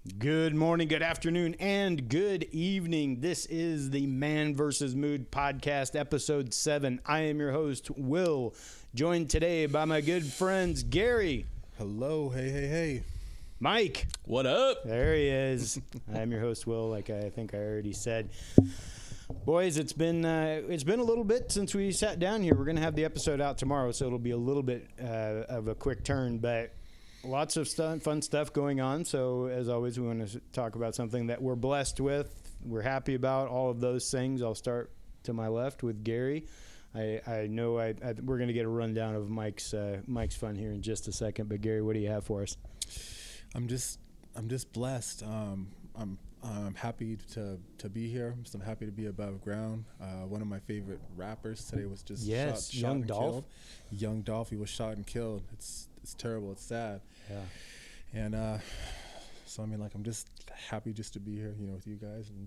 Good morning, good afternoon, and good evening. This is the Man vs. Mood podcast, episode 7. I am your host, Will, joined today by my good friends, Gary. Hello, hey. Mike. What up? There he is. I am your host, Will, like I think I already said. Boys, it's been a little bit since we sat down here. We're going to have the episode out tomorrow, so it'll be a little bit of a quick turn, but lots of fun stuff going on. So as always, we want to talk about something that we're blessed with, we're happy about, all of those things. I'll start to my left with Gary. I know we're going to get a rundown of Mike's fun here in just a second, but Gary, what do you have for us? I'm just blessed. I'm happy to be here. I'm happy to be above ground. One of my favorite rappers today was just shot Young and Dolph. killed. Young Dolph, he was shot and killed. It's terrible. It's sad. Yeah. And so I mean, like, I'm just happy just to be here, with you guys. And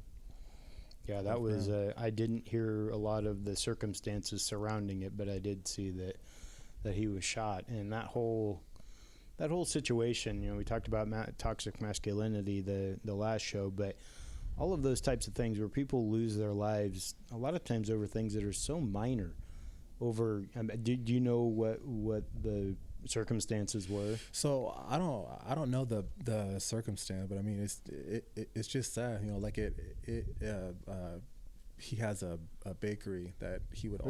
yeah, that was. I didn't hear a lot of the circumstances surrounding it, but I did see that he was shot, and that whole situation. We talked about toxic masculinity the last show, but all of those types of things where people lose their lives a lot of times over things that are so minor. Do you know what the circumstances were? So I don't know the circumstance, but I mean it's just sad, like he has a bakery that he would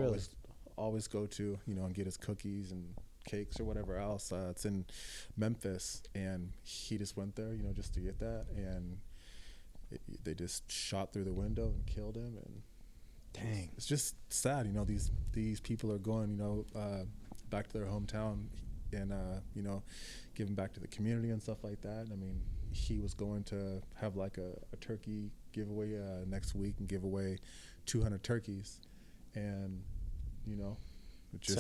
always go to, and get his cookies and cakes or whatever else. It's in Memphis, and he just went there, just to get that, and they just shot through the window and killed him. And dang, it's just sad. These people are going, back to their hometown and giving back to the community and stuff like that. I mean, he was going to have like a turkey giveaway next week and give away 200 turkeys, and it just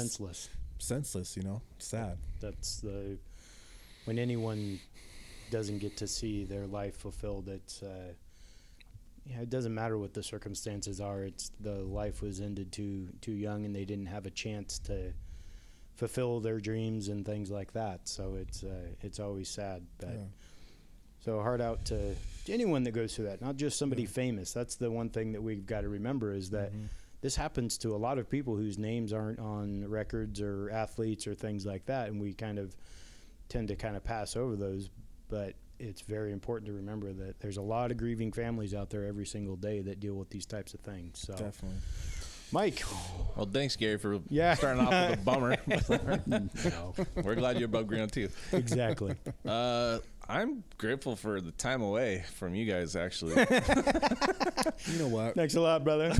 senseless, sad. That's when anyone doesn't get to see their life fulfilled. It's it doesn't matter what the circumstances are. It's the life was ended too young, and they didn't have a chance to fulfill their dreams and things like that. So it's always sad. But so heart out to anyone that goes through that, not just somebody famous. That's the one thing that we've got to remember is that this happens to a lot of people whose names aren't on records or athletes or things like that, and we kind of tend to pass over those. But it's very important to remember that there's a lot of grieving families out there every single day that deal with these types of things. So definitely. Mike. Well, thanks, Gary, for starting off with a bummer. No. We're glad you're above ground, too. Exactly. I'm grateful for the time away from you guys, actually. You know what? Thanks a lot, brother.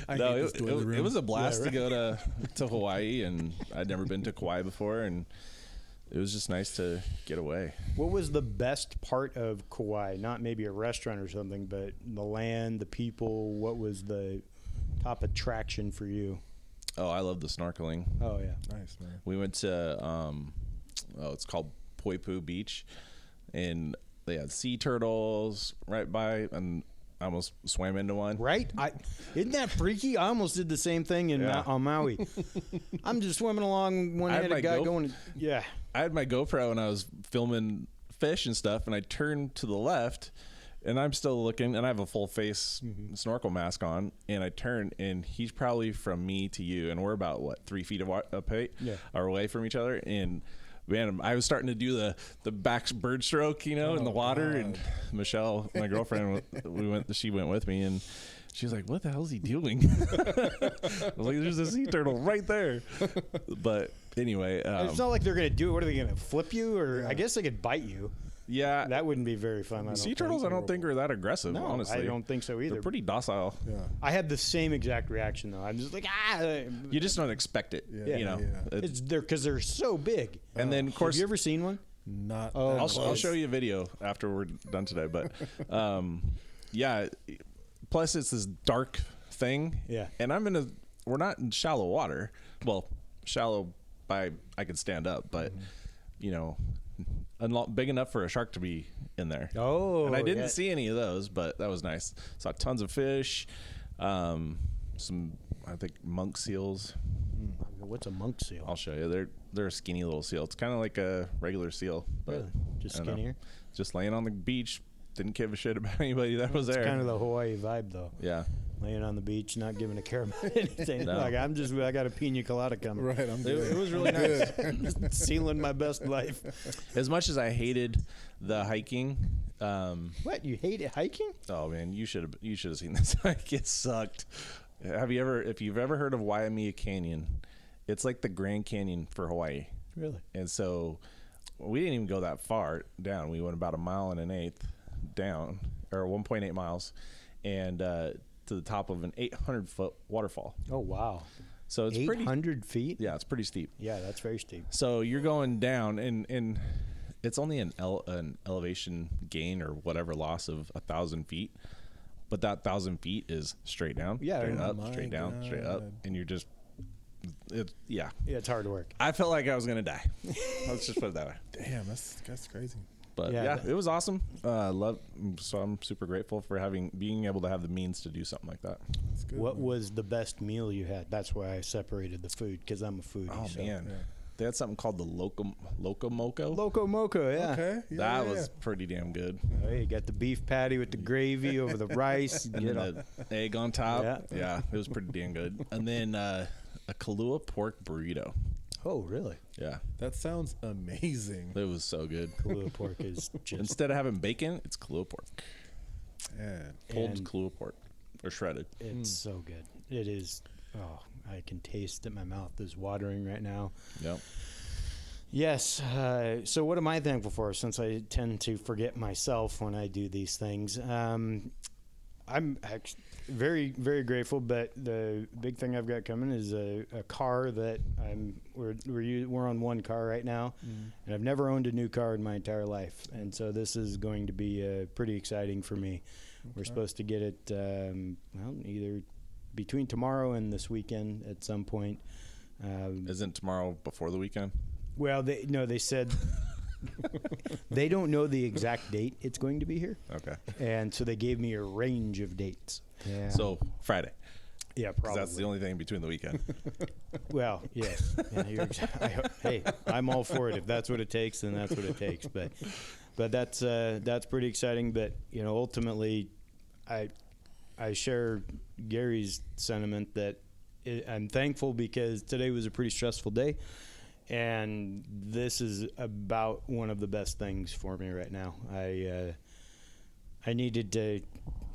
It was a blast to go to Hawaii, and I'd never been to Kauai before, and it was just nice to get away. What was the best part of Kauai? Not maybe a restaurant or something, but the land, the people. What was the top attraction for you? Oh, I love the snorkeling. Oh, yeah. Nice, man. We went to, it's called Poipu Beach, and they had sea turtles right by, and I almost swam into one. Right? Isn't that freaky? I almost did the same thing on Maui. I'm just swimming along, one-headed guy going, yeah. I had my GoPro and I was filming fish and stuff, and I turned to the left, and I'm still looking, and I have a full face snorkel mask on, and I turn, and he's probably from me to you, and we're about, 3 feet away from each other, and man, I was starting to do the back bird stroke, in the water, God. And Michelle, my girlfriend, she went with me, and she was like, "What the hell is he doing?" I was like, "There's a sea turtle right there." But anyway, it's not like they're gonna do it. What are they gonna flip you? Or I guess they could bite you. Yeah, that wouldn't be very fun. Sea turtles, I don't think are that aggressive. No, honestly, I don't think so either. They're pretty docile. Yeah, I had the same exact reaction though. I'm just like, You just don't expect it. Yeah. It's because they're so big. And then, of course, have you ever seen one? Not. I'll show you a video after we're done today. But yeah. Plus, it's this dark thing. Yeah. And we're not in shallow water. Well, shallow I could stand up, but big enough for a shark to be in there. Oh, and I didn't see any of those, but that was nice. Saw tons of fish, some I think monk seals. What's a monk seal? I'll show you. they're a skinny little seal. It's kind of like a regular seal, but Really? Just I don't know. skinnier. Just laying on the beach. Didn't give a shit about anybody that was It's there. kind of the Hawaii vibe, though. Yeah. Laying on the beach, not giving a care about anything. No. Like I got a pina colada coming. Right, I'm good. It was really nice. Just sealing my best life. As much as I hated the hiking, What, you hate it hiking? oh man, you should have seen this hike. It sucked. If you've ever heard of Waimea Canyon, it's like the Grand Canyon for Hawaii. Really? And so we didn't even go that far down. We went about 1.125 miles down, or 1.8 miles, and to the top of an 800-foot waterfall. Oh, wow. So it's pretty. 800 feet? Yeah, it's pretty steep. Yeah, that's very steep. So you're going down, and it's only an elevation gain or whatever loss of 1,000 feet, but that 1,000 feet is straight down, Yeah, straight oh up, my straight down, straight up, God. and you're just, yeah. Yeah, it's hard to work. I felt like I was gonna die. Let's just put it that way. Damn, that's crazy. But Yeah, yeah, that- it was awesome. So I'm super grateful for being able to have the means to do something like that. That's good. What man. was the best meal you had? That's why I separated the food, because I'm a foodie. Oh so. man, Yeah. they had something called the Loco Moco. Loco Moco, yeah. Okay. Yeah, That yeah, was pretty damn good. Oh, you got the beef patty with the gravy over the rice. And Get then all- the egg on top. Yeah. Yeah, it was pretty damn good. And then a Kahlua pork burrito. Oh, really? Yeah, That sounds amazing. it was so good. Kahlua pork is just... Instead of having bacon, it's Kahlua pork. Man. Pulled And- Kahlua pork. Or shredded. It's so good. It is. Oh, I can taste it. My mouth is watering right now. Yep. Yes. So what am I thankful for, since I tend to forget myself when I do these things? I'm actually very, very grateful, but the big thing I've got coming is a car that we're on one car right now, and I've never owned a new car in my entire life, and so this is going to be pretty exciting for me. We're supposed to get it either between tomorrow and this weekend at some point. Isn't tomorrow before the weekend? Well, they said they don't know the exact date it's going to be here, Okay. and so they gave me a range of dates. Yeah. So Friday. Yeah, 'Cause probably. that's the only thing between the weekend. Well, yes. Yeah, hey, I'm all for it. If that's what it takes, then that's what it takes. But that's pretty exciting. But ultimately, I share Gary's sentiment that I'm thankful because today was a pretty stressful day, and this is about one of the best things for me right now. I needed to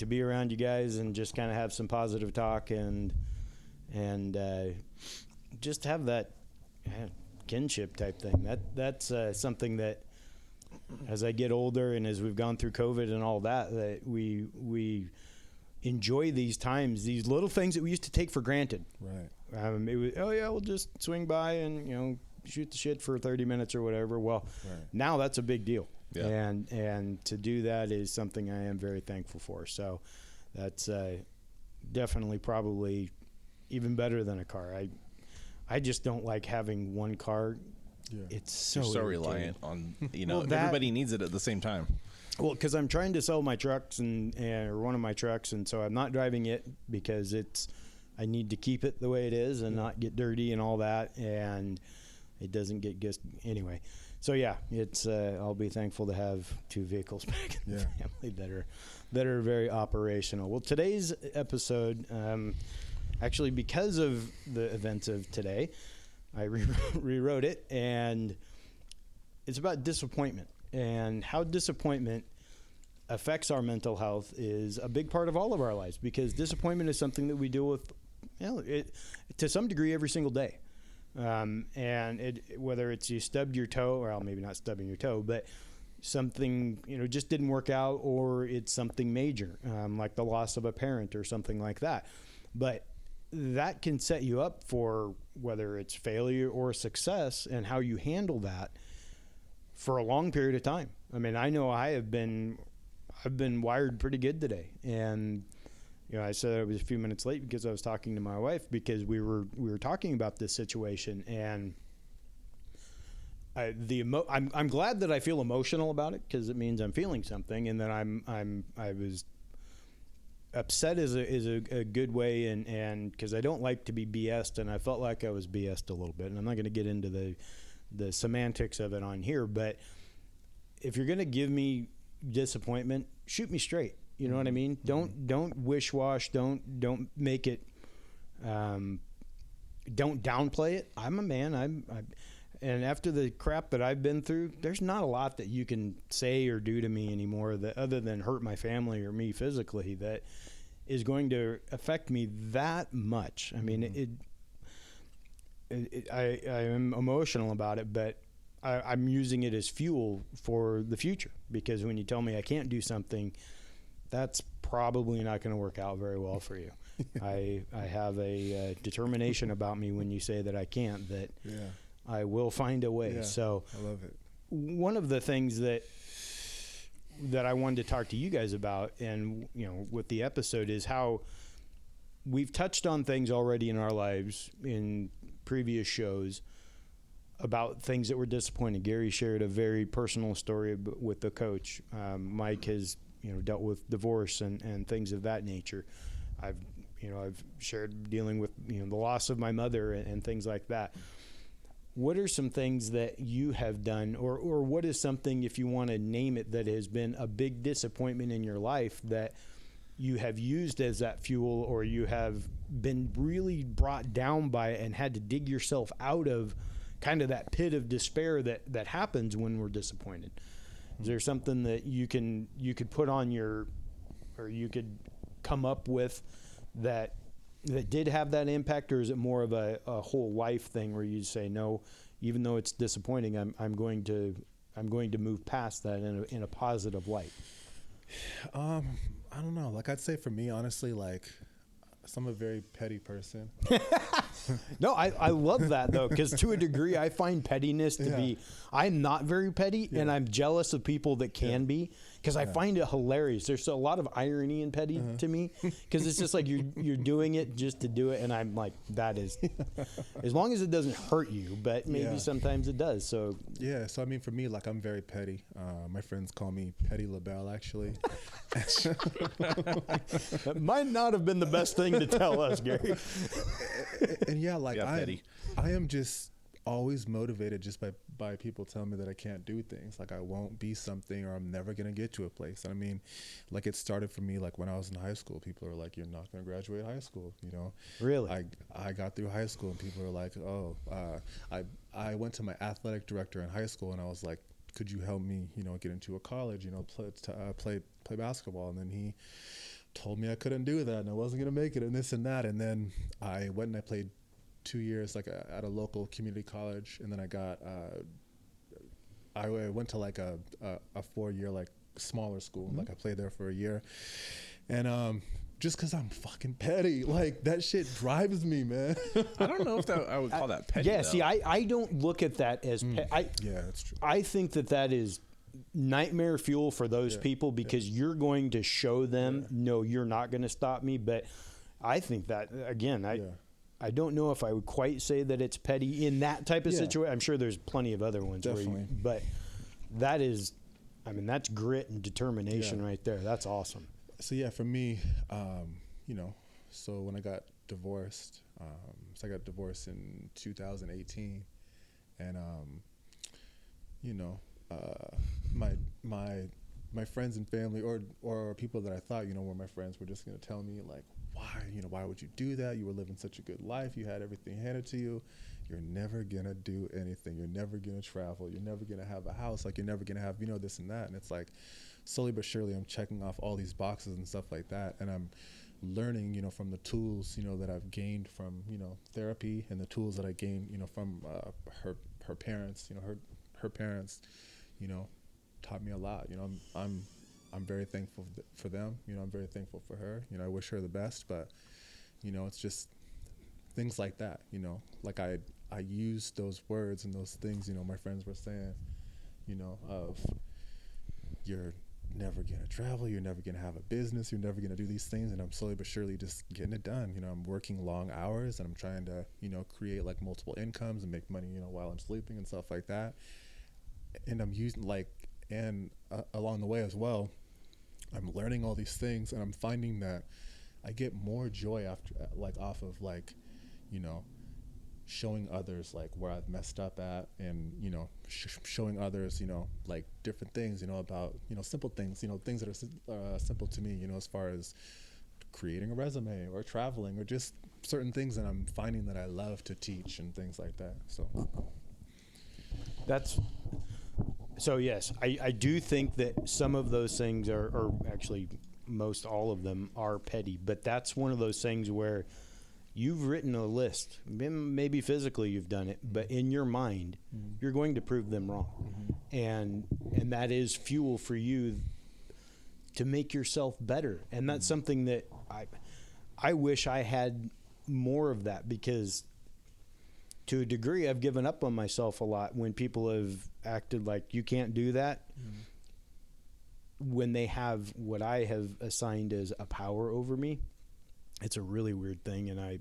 be around you guys and just kind of have some positive talk and just have that kinship type thing. That's something that as I get older and as we've gone through COVID and all that we enjoy these times, these little things that we used to take for granted. Right. It was, oh yeah, we'll just swing by and shoot the shit for 30 minutes or whatever. Well, Right. now that's a big deal. Yeah. And to do that is something I am very thankful for. So that's definitely probably even better than a car. I just don't like having one car. Yeah. It's so You're so irritating. reliant on, Well, that- everybody needs it at the same time. Well, because I'm trying to sell my trucks or one of my trucks, and so I'm not driving it because I need to keep it the way it is and not get dirty and all that, and it doesn't get anyway. So yeah, it's I'll be thankful to have two vehicles back in the Yeah. family that are very operational. Well, today's episode, actually because of the events of today, I rewrote it, and it's about disappointment. And how disappointment affects our mental health is a big part of all of our lives, because disappointment is something that we deal with to some degree every single day. And whether it's you stubbed your toe, or maybe not stubbing your toe, but something just didn't work out, or it's something major, like the loss of a parent or something like that. But that can set you up for whether it's failure or success, and how you handle that for a long period of time. I mean, I know I've been wired pretty good today, and I said I was a few minutes late because I was talking to my wife, because we were talking about this situation, and I'm glad that I feel emotional about it, because it means I'm feeling something, and that I was upset is a good way, and because I don't like to be BS'd, and I felt like I was BS'd a little bit, and I'm not going to get into the semantics of it on here, but if you're going to give me disappointment, shoot me straight. You know what I mean? Don't wish wash. Don't make it. Don't downplay it. I'm a man. And after the crap that I've been through, there's not a lot that you can say or do to me anymore that other than hurt my family or me physically that is going to affect me that much. I mean, I am emotional about it, but I'm using it as fuel for the future, because when you tell me I can't do something, that's probably not going to work out very well for you. I have a determination about me when you say that I can't, that I will find a way. Yeah, so I love it. One of the things that I wanted to talk to you guys about, and with the episode, is how we've touched on things already in our lives in previous shows about things that were disappointing. Gary shared a very personal story with the coach. Mike has dealt with divorce and things of that nature. I've shared dealing with the loss of my mother and things like that. What are some things that you have done, or what is something, if you want to name it, that has been a big disappointment in your life that you have used as that fuel, or you have been really brought down by it and had to dig yourself out of kind of that pit of despair that happens when we're disappointed? Is there something that you could put on or you could come up with that did have that impact, or is it more of a whole life thing where you say, no, even though it's disappointing, I'm going to move past that in a positive light? I don't know. Like, I'd say for me, honestly, like, I'm a very petty person. No, I love that, though, because to a degree, I find pettiness to be, I'm not very petty, and I'm jealous of people that can be, because I find it hilarious. There's a lot of irony in petty to me, because it's just like you're doing it just to do it, and I'm like, that is, as long as it doesn't hurt you, but maybe sometimes it does. So so I mean, for me, like, I'm very petty. My friends call me Petty LaBelle, actually. That might not have been the best thing to tell us, Gary. And petty. I am just always motivated just by people telling me that I can't do things, like I won't be something, or I'm never gonna get to a place. And I mean, like, it started for me like when I was in high school. People are like, you're not gonna graduate high school, Really? I got through high school and people are like, I went to my athletic director in high school and I was like, could you help me get into a college, play basketball? And then he told me I couldn't do that and I wasn't going to make it and this and that. And then I went and I played 2 years at a local community college. And then I went to like a 4-year like smaller school. Like, I played there for a year. And just because I'm fucking petty, like, that shit drives me, man. I don't know if I would call that petty. Yeah, see, I don't look at that as petty. Yeah, that's true. I think that is nightmare fuel for those people, because you're going to show them, no, you're not going to stop me. But I think that, again, I don't know if I would quite say that it's petty in that type of situation. I'm sure there's plenty of other ones. Definitely. But that is, I mean, that's grit and determination right there. That's awesome. So yeah, for me, so when I got divorced, so I got divorced in 2018, and my friends and family, or people that I thought were my friends, were just gonna tell me like, why would you do that? You were living such a good life. You had everything handed to you. You're never gonna do anything. You're never gonna travel. You're never gonna have a house. Like, you're never gonna have this and that. And it's like, slowly but surely, I'm checking off all these boxes and stuff like that, and I'm learning, from the tools, that I've gained from, therapy, and the tools that I gained, from her parents. Her parents, taught me a lot. I'm very thankful for them. I'm very thankful for her. I wish her the best, but it's just things like that. Like I use those words and those things. My friends were saying, of you're never going to travel, you're never going to have a business, you're never going to do these things, and I'm slowly but surely just getting it done. I'm working long hours, and I'm trying to create like multiple incomes and make money while I'm sleeping and stuff like that. And I'm using along the way as well, I'm learning all these things, and I'm finding that I get more joy off of showing others like where I've messed up at, and showing others like different things about simple things, things that are simple to me, as far as creating a resume or traveling or just certain things that I'm finding that I love to teach and things like that. So yes, I do think that some of those things are, or actually most all of them are petty, but that's one of those things where you've written a list. Maybe physically you've done it, but in your mind, you're going to prove them wrong. And that is fuel for you to make yourself better. And that's something that I wish I had more of that, because to a degree I've given up on myself a lot when people have acted like you can't do that. When they have what I have assigned as a power over me. It's a really weird thing, and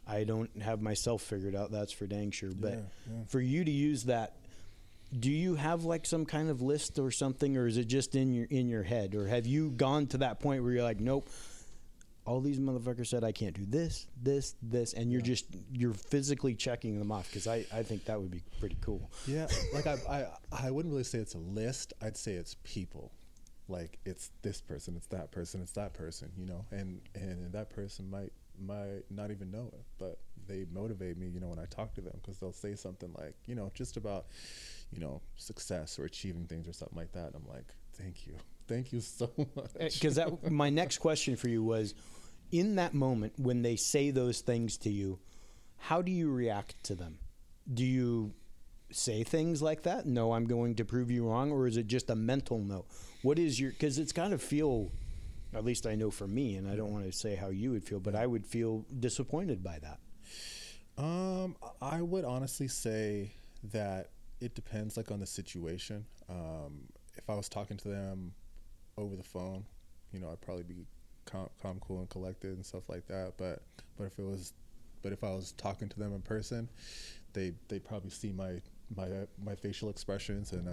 I don't have myself figured out, that's for dang sure. But for you to use that, do you have like some kind of list or something, or is it just in your head? Or have you gone to that point where you're like, nope, all these motherfuckers said I can't do this, and you're physically checking them off? Because I think that would be pretty cool. Yeah, like I wouldn't really say it's a list. I'd say it's people. Like, it's this person, it's that person, it's that person, and that person might not even know it, but they motivate me, when I talk to them, because they'll say something like, just about, success or achieving things or something like that. And I'm like, thank you so much. Because my next question for you was, in that moment when they say those things to you, how do you react to them? Do you say things like that? No, I'm going to prove you wrong. Or is it just a mental no? What is your, because it's got to feel, at least I know for me, and I don't want to say how you would feel, but I would feel disappointed by that. I would honestly say that it depends, like, on the situation. If I was talking to them over the phone, I'd probably be calm, cool, and collected and stuff like that. But if I was talking to them in person, they'd probably see my facial expressions, and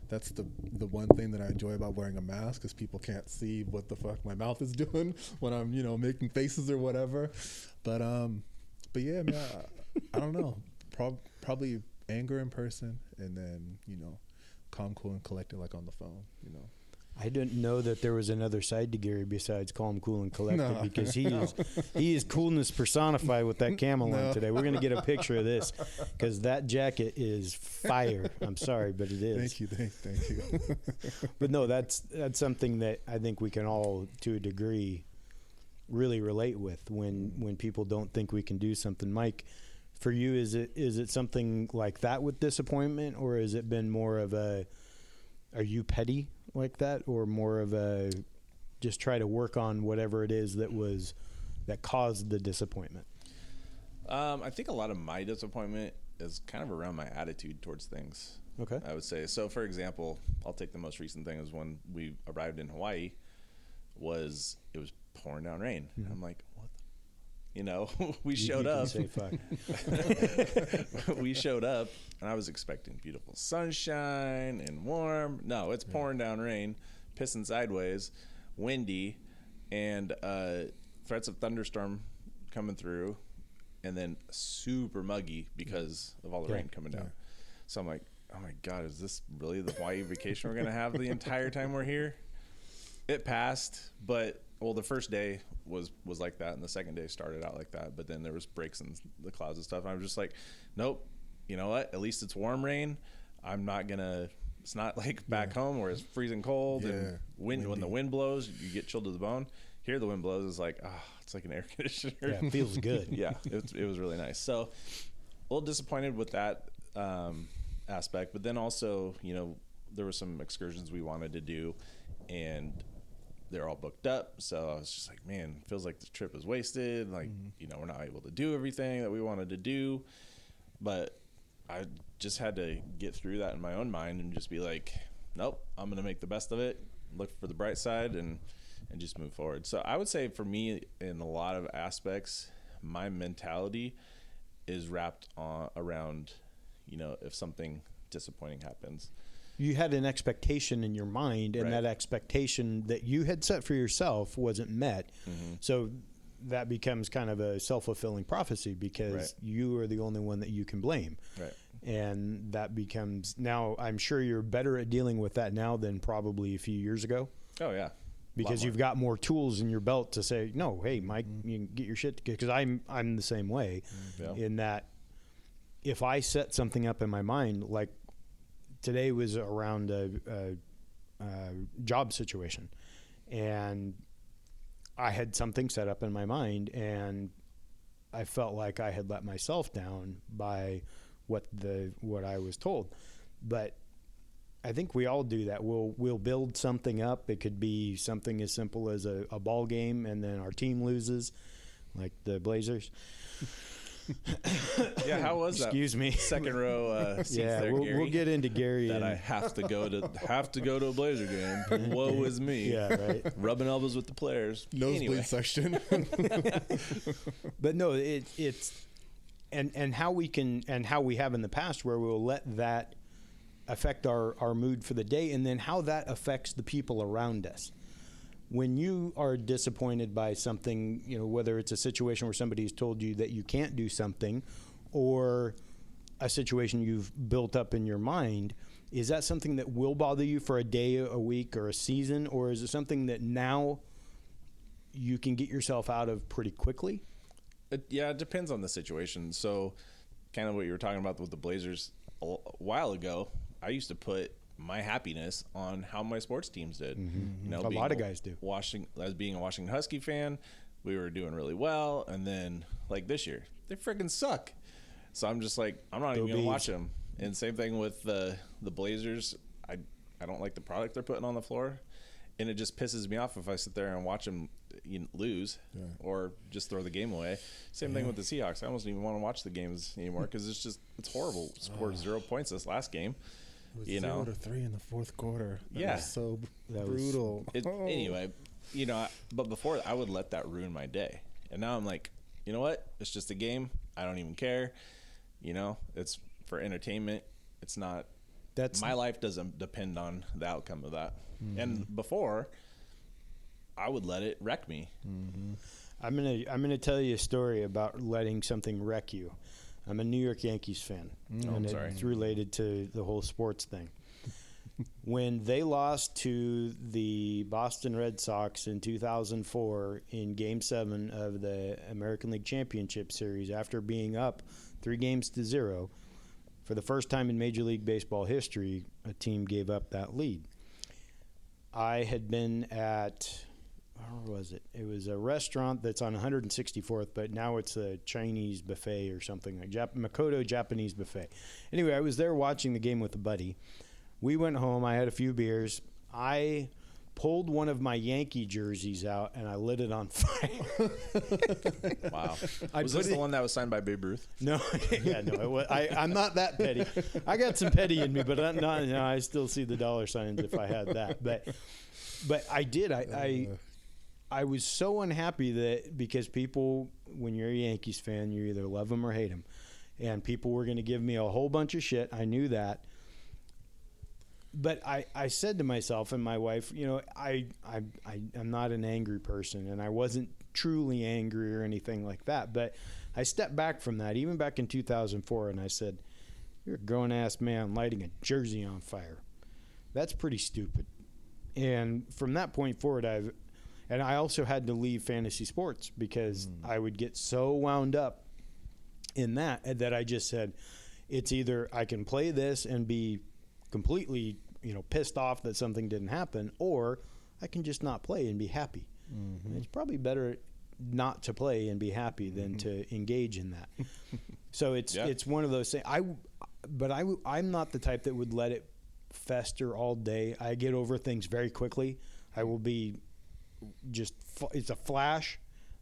that's the one thing that I enjoy about wearing a mask, is people can't see what the fuck my mouth is doing when I'm making faces or whatever. But yeah, man, I don't know, probably anger in person, and then calm, cool, and collected, like, on the phone. I didn't know that there was another side to Gary besides calm, cool, and collected. No. Because he is coolness personified with that camel on today. We're going to get a picture of this, because that jacket is fire. I'm sorry, but it is. Thank you. But no, that's something that I think we can all, to a degree, really relate with when people don't think we can do something. Mike, for you, is it something like that with disappointment, or has it been more of a, are you petty like that, or more of a just try to work on whatever it is that caused the disappointment? I think a lot of my disappointment is kind of around my attitude towards things. Okay. I would say. So, for example, I'll take the most recent thing, is when we arrived in Hawaii, it was pouring down rain. Mm-hmm. I'm like, what we showed up. Say fuck. We showed up, and I was expecting beautiful sunshine and warm. No, it's pouring down rain, pissing sideways, windy, and threats of thunderstorm coming through, and then super muggy because of all the rain coming down. So I'm like, oh my God, is this really the Hawaii vacation we're going to have the entire time we're here? It passed, but the first day was like that, and the second day started out like that, but then there was breaks in the clouds and stuff, and I was just like, nope, you know what, at least it's warm rain. I'm not gonna, it's not like back home where it's freezing cold and when the wind blows you get chilled to the bone. Here the wind blows, it's like, it's like an air conditioner. Yeah, it feels good. Yeah, it was really nice. So a little disappointed with that aspect, but then also, there were some excursions we wanted to do, and they're all booked up. So I was just like, man, it feels like the trip is wasted. Like, we're not able to do everything that we wanted to do. But I just had to get through that in my own mind and just be like, nope, I'm going to make the best of it, look for the bright side, and just move forward. So I would say for me, in a lot of aspects, my mentality is wrapped around, if something disappointing happens. You had an expectation in your mind, and that expectation that you had set for yourself wasn't met. Mm-hmm. So that becomes kind of a self-fulfilling prophecy because Right. you are the only one that you can blame. Right. And that becomes, now I'm sure you're better at dealing with that now than probably a few years ago. Oh yeah. Because you've got more tools in your belt to say, no, hey, Mike, you can get your shit. Because I'm the same way, in that if I set something up in my mind, like today was around a job situation, and I had something set up in my mind, and I felt like I had let myself down by what I was told. But I think we all do that. We'll build something up. It could be something as simple as a ball game, and then our team loses, like the Blazers. Yeah, how was that? Excuse me. Second row. Seats Yeah, there, Gary, we'll get into Gary. that and, I have to go to a Blazer game. Woe is me. yeah, right. Rubbing elbows with the players. Nosebleed Anyway. section. But no, it's and how we can, and how we have in the past, where we'll let that affect our mood for the day, and then how that affects the people around us. When you are disappointed by something, whether it's a situation where somebody's told you that you can't do something, or a situation you've built up in your mind, is that something that will bother you for a day, a week, or a season, or is it something that now you can get yourself out of pretty quickly? It depends on the situation. So, kind of what you were talking about with the Blazers a while ago, I used to put my happiness on how my sports teams did. Mm-hmm. A lot of guys do. As being a Washington Husky fan, we were doing really well, and then like this year, they freaking suck. So I'm just like, I'm not even gonna watch them. And same thing with the Blazers. I don't like the product they're putting on the floor, and it just pisses me off if I sit there and watch them lose or just throw the game away. Same thing with the Seahawks. I almost don't even want to watch the games anymore because it's horrible. Scored 0 points this last game. It was 0-3 in the fourth quarter. That was so brutal. Anyway, but before I would let that ruin my day, and now I'm like, you know what? It's just a game. I don't even care. It's for entertainment. It's not. My life doesn't depend on the outcome of that. Mm-hmm. And before, I would let it wreck me. Mm-hmm. I'm gonna tell you a story about letting something wreck you. I'm a New York Yankees fan, and it's related to the whole sports thing. When they lost to the Boston Red Sox in 2004 in Game 7 of the American League Championship Series, after being up 3-0, for the first time in Major League Baseball history, a team gave up that lead. I had been at, where was it? It was a restaurant that's on 164th, but now it's a Chinese buffet or something like Makoto Japanese buffet. Anyway, I was there watching the game with a buddy. We went home. I had a few beers. I pulled one of my Yankee jerseys out and I lit it on fire. Wow. Was this the one that was signed by Babe Ruth? No. I'm not that petty. I got some petty in me, but I still see the dollar signs if I had that. But I did. I was so unhappy that because people, when you're a Yankees fan, you either love them or hate them. And people were going to give me a whole bunch of shit. I knew that. But I said to myself and my wife, I'm not an angry person, and I wasn't truly angry or anything like that. But I stepped back from that, even back in 2004, and I said, you're a grown-ass man lighting a jersey on fire. That's pretty stupid. And from that point forward, I also had to leave fantasy sports because I would get so wound up in that I just said, it's either I can play this and be completely, pissed off that something didn't happen, or I can just not play and be happy. Mm-hmm. It's probably better not to play and be happy than to engage in that. So it's one of those things. I'm not the type that would let it fester all day. I get over things very quickly. I will be it's a flash,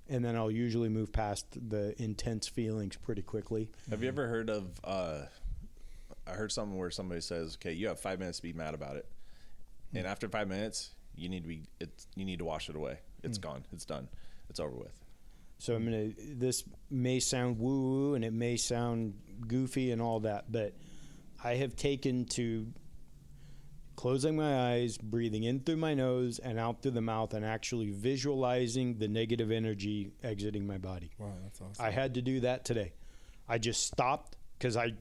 and then I'll usually move past the intense feelings pretty quickly. Have you ever heard of I heard something where somebody says, okay, you have 5 minutes to be mad about it, and after 5 minutes you need to wash it away. It's gone. It's done. It's over with. So this may sound woo-woo and it may sound goofy and all that, but I have taken to closing my eyes, breathing in through my nose and out through the mouth, and actually visualizing the negative energy exiting my body. Wow, that's awesome. I had to do that today. I just stopped because I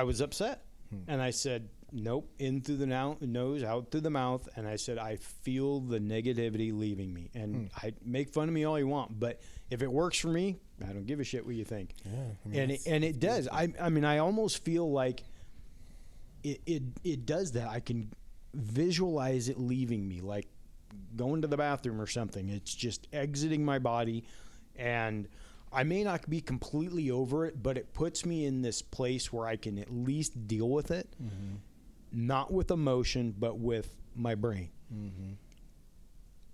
was upset. And I said, nope, in through the nose, out through the mouth. And I said, I feel the negativity leaving me. And I make fun of me all you want, but if it works for me, I don't give a shit what you think. Yeah, I mean, And it does. I mean, I almost feel like it does that. I can visualize it leaving me, like going to the bathroom or something. It's just exiting my body, and I may not be completely over it, but it puts me in this place where I can at least deal with it, not with emotion, but with my brain.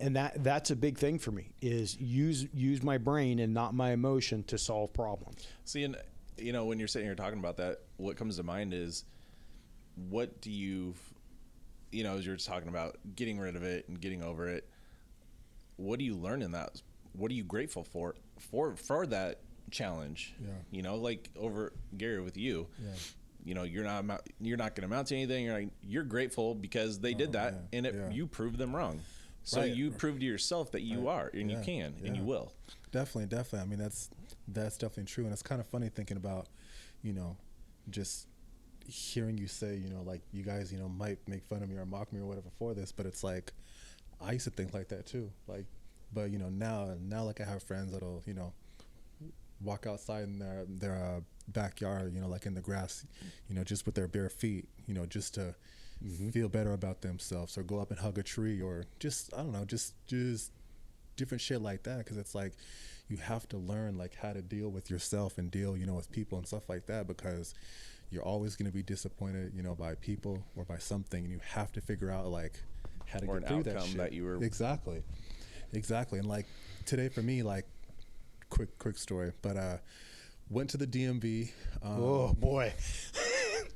And that's a big thing for me, is use my brain and not my emotion to solve problems. See, and you know, when you're sitting here talking about that, what comes to mind is, what do you know, as you're just talking about getting rid of it and getting over it, what do you learn in that? What are you grateful for that challenge? Yeah. You know, like over Gary with you. Yeah. You know, you're not going to amount to anything. You're grateful because they did that, and you proved them wrong. So you proved to yourself that you are, and you can, and you will. Definitely. I mean, that's definitely true. And it's kind of funny thinking about, you know, just hearing you say, you know, like, you guys, you know, might make fun of me or mock me or whatever for this, but it's like, I used to think like that too. Like, but you know, now like I have friends that'll, you know, walk outside in their backyard, you know, like in the grass, you know, just with their bare feet, you know, just to feel better about themselves, or go up and hug a tree, or just, I don't know, just different shit like that. Cause it's like, you have to learn like how to deal with yourself and deal, you know, with people and stuff like that, because you're always going to be disappointed, you know, by people or by something, and you have to figure out like how to get through that shit. That you were exactly. And like today for me, like quick story, but went to the DMV. Oh boy,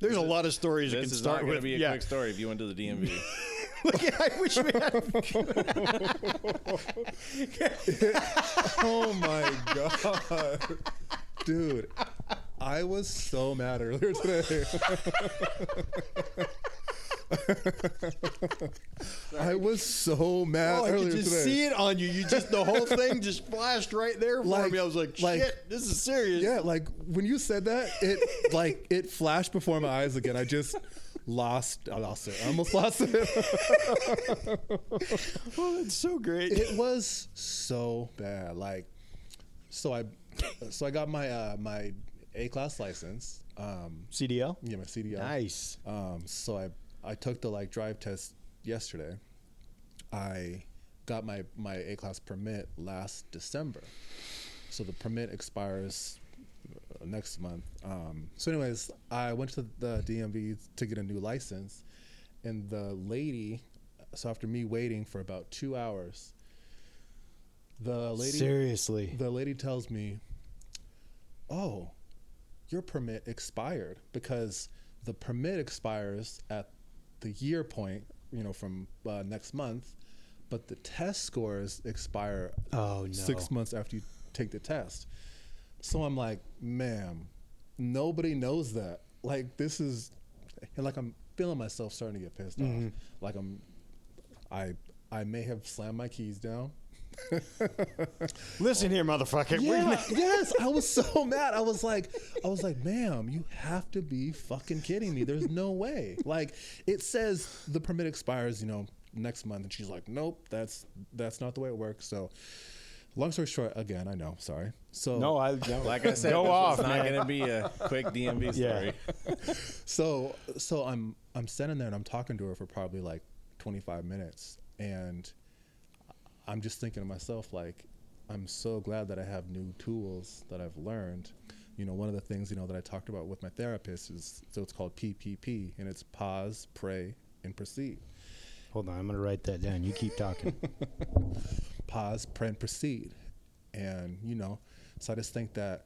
there's a lot of stories you can start with. This is not going to be a quick story if you went to the DMV. I wish we had. Oh my god, dude. I was so mad earlier today. I was so mad earlier today. I could just see it on you. The whole thing just flashed right there for me. I was like, shit, this is serious. Yeah, like when you said that, it flashed before my eyes again. I just lost it. I almost lost it. Oh, that's so great. It was so bad. Like, so I got my my A-class license. CDL? Yeah, my CDL. Nice. So I took the like drive test yesterday. I got my A-class permit last December. So the permit expires next month. So anyways, I went to the DMV to get a new license, and the lady, so after me waiting for about 2 hours, the lady tells me, "Oh, your permit expired," because the permit expires at the year point, you know, from next month, but the test scores expire 6 months after you take the test. So I'm like, ma'am, nobody knows that. Like, this is, and like, I'm feeling myself starting to get pissed off. Like I may have slammed my keys down. Listen here, motherfucker. Yeah, yes, I was so mad. I was like, ma'am, you have to be fucking kidding me. There's no way. Like, it says the permit expires, you know, next month, and she's like, nope, that's not the way it works. So, long story short, again, I know, sorry. So like I said, it's not going to be a quick DMV story. So I'm standing there and I'm talking to her for probably like 25 minutes, and I'm just thinking to myself, like, I'm so glad that I have new tools that I've learned. You know, one of the things, you know, that I talked about with my therapist is, so it's called PPP, and it's pause, pray, and proceed. Hold on, I'm going to write that down. You keep talking. Pause, pray, and proceed. And, you know, so I just think that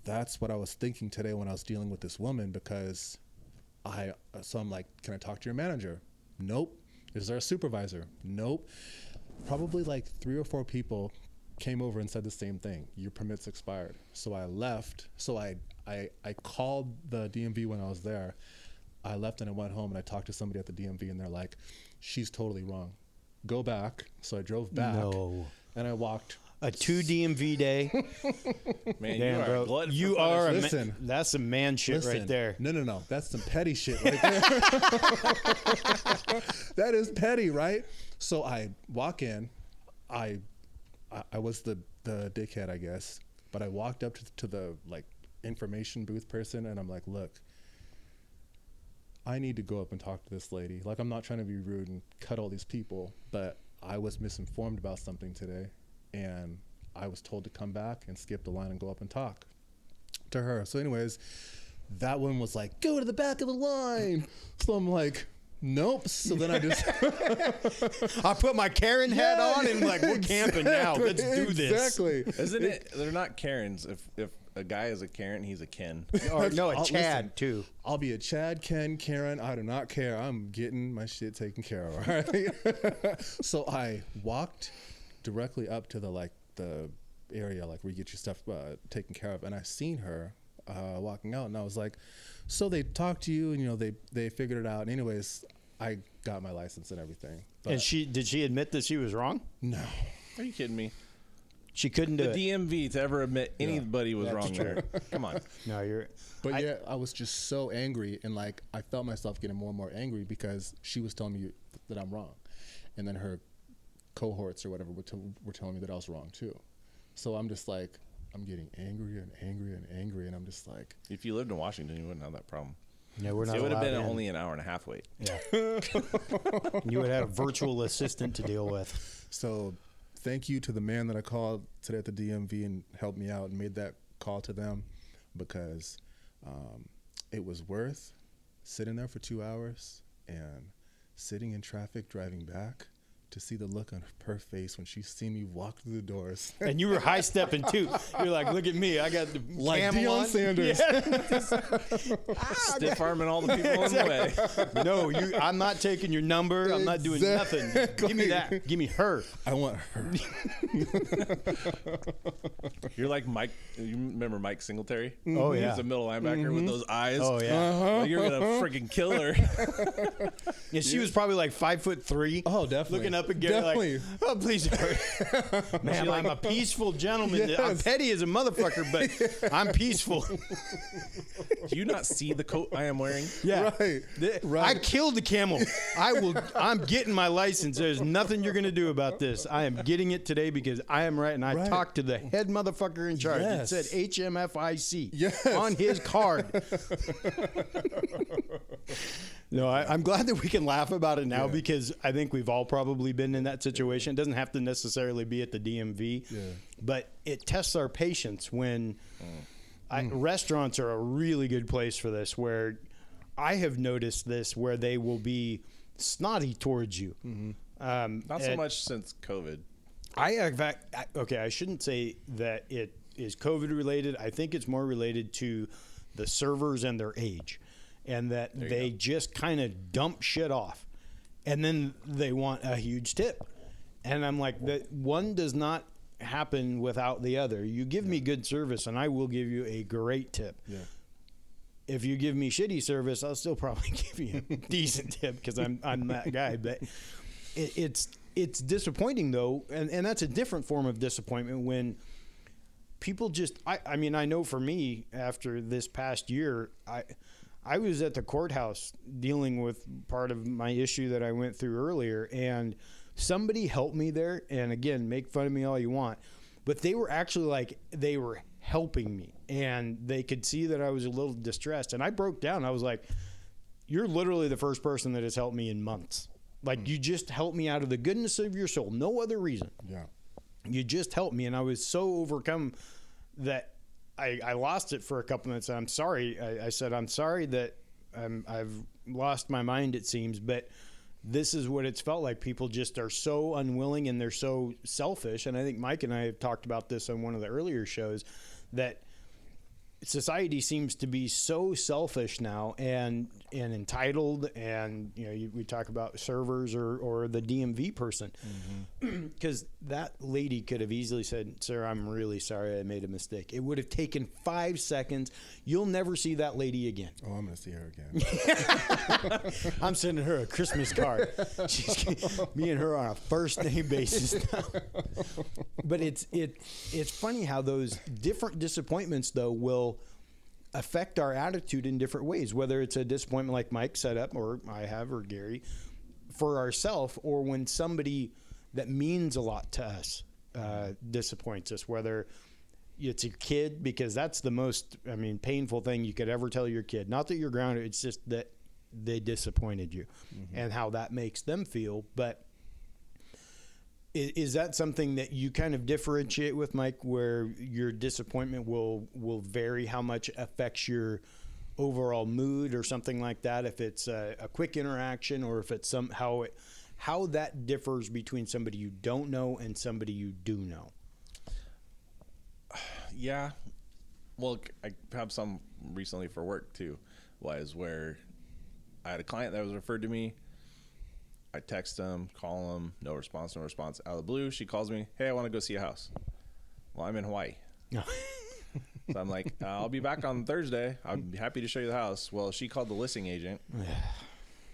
that's what I was thinking today when I was dealing with this woman, because so I'm like, can I talk to your manager? Nope. Is there a supervisor? Nope. Probably like 3 or 4 people came over and said the same thing. Your permit's expired. So I left. So I called the DMV when I was there. I left and I went home and I talked to somebody at the DMV and they're like, she's totally wrong. Go back. So I drove back. No. And I walked. A 2 DMV day. Man, Damn, you are bro. a glutton You for are a punishment. Listen. that's some man shit right there. No. That's some petty shit right there. That is petty, right? So I walk in. I was the dickhead, I guess. But I walked up to the like information booth person and I'm like, look, I need to go up and talk to this lady. Like, I'm not trying to be rude and cut all these people, but I was misinformed about something today. And I was told to come back and skip the line and go up and talk to her. So anyways, that one was like, go to the back of the line. So I'm like, nope. So then I just I put my Karen hat on and like, we're camping now. Let's do this. Exactly. Isn't it? They're not Karens. If a guy is a Karen, he's a Ken. Or no, a I'll- Chad listen, too. I'll be a Chad, Ken, Karen. I do not care. I'm getting my shit taken care of. All right. So I walked directly up to the area like where you get your stuff taken care of, and I seen her walking out, and I was like, so they talked to you, and you know they figured it out. And anyways, I got my license and everything. But And did she admit that she was wrong? no. Are you kidding me? She couldn't do The it. DMV to ever admit anybody was That's wrong true. there. Come on. No, you're. But yeah, I was just so angry, and like I felt myself getting more and more angry because she was telling me that I'm wrong, and then her cohorts or whatever were telling me that I was wrong too. So I'm just like, I'm getting angry and angry and angry, and I'm just like, If you lived in Washington, you wouldn't have that problem. Yeah, we're not. It would have allowed been in. only an hour and a half wait. Yeah. You would have a virtual assistant to deal with. so thank you to the man that I called today at the DMV and helped me out and made that call to them, because it was worth sitting there for 2 hours and sitting in traffic driving back to see the look on her face when she seen me walk through the doors. And you were high stepping too. You're like, look at me. I got the Like camel Deion on. Sanders. Stiff arming all the people in the way. No, I'm not taking your number. I'm not doing nothing. Give me that. Give me her. I want her. You're like Mike. You remember Mike Singletary? Oh, He yeah. was a middle linebacker with those eyes. Oh yeah. Like, you're gonna freaking kill her. And she was probably like 5'3". Oh, definitely. Looking up at Gary Definitely. like, oh, please hurry. Man, I'm a peaceful gentleman. I'm Yes. petty as a motherfucker, but I'm peaceful. Do you not see the coat I am wearing? Yeah. Right. I Right. killed the camel. I'm getting my license. There's nothing you're going to do about this. I am getting it today because I am right. And I Right. talked to the head motherfucker in charge. Yes. It said HMFIC Yes. on his card. No, I'm glad that we can laugh about it now, because I think we've all probably been in that situation. It doesn't have to necessarily be at the DMV, but it tests our patience when restaurants are a really good place for this, where I have noticed this, where they will be snotty towards you. Not so much since COVID. I shouldn't say that it is COVID related. I think it's more related to the servers and their age, and that they just kind of dump shit off, and then they want a huge tip. And I'm like, that one does not happen without the other. You give me good service and I will give you a great tip. Yeah. If you give me shitty service, I'll still probably give you a decent tip, because I'm that guy. But it's disappointing though, and that's a different form of disappointment when people just I mean, I know for me, after this past year, I was at the courthouse dealing with part of my issue that I went through earlier, and somebody helped me there. And again, make fun of me all you want, but they were actually like, they were helping me, and they could see that I was a little distressed, and I broke down. I was like, you're literally the first person that has helped me in months. Like, you just helped me out of the goodness of your soul. No other reason. Yeah. You just helped me. And I was so overcome that I lost it for a couple minutes. I'm sorry. I said, I'm sorry that I've lost my mind, it seems, but this is what it's felt like. People just are so unwilling, and they're so selfish. And I think Mike and I have talked about this on one of the earlier shows, that society seems to be so selfish now, and and entitled, and we talk about servers or the DMV person, because that lady could have easily said, "Sir, I'm really sorry, I made a mistake." It would have taken 5 seconds. You'll never see that lady again. Oh, I'm gonna see her again. I'm sending her a Christmas card. Me and her on a first name basis now. But it's funny how those different disappointments though will affect our attitude in different ways, whether it's a disappointment like Mike set up, or I have, or Gary, for ourselves, or when somebody that means a lot to us disappoints us, whether it's your kid, because that's the most, painful thing you could ever tell your kid. Not that you're grounded, it's just that they disappointed you and how that makes them feel. But is that something that you kind of differentiate with, Mike, where your disappointment will vary how much affects your overall mood or something like that? If it's a quick interaction, or if it's how that differs between somebody you don't know and somebody you do know? Yeah. Well, I have some recently for work too, where I had a client that was referred to me. I text them, call them, no response. Out of the blue, she calls me, "Hey, I want to go see a house." Well, I'm in Hawaii. So I'm like, "I'll be back on Thursday. I'd be happy to show you the house." Well, she called the listing agent,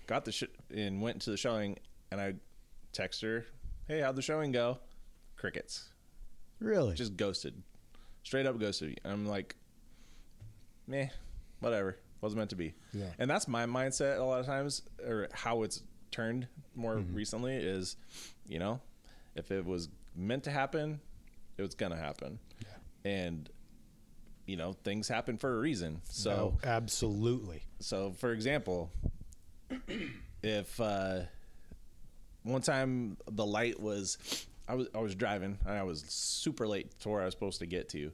got the and went to the showing, and I text her, "Hey, how'd the showing go?" Crickets. Really? Just ghosted. Straight up ghosted. And I'm like, meh, whatever. Wasn't meant to be. Yeah. And that's my mindset a lot of times, or how it's turned more recently is, if it was meant to happen, it was going to happen. Yeah. And, things happen for a reason. So absolutely. So for example, if one time the light was, I was driving and I was super late to where I was supposed to get to.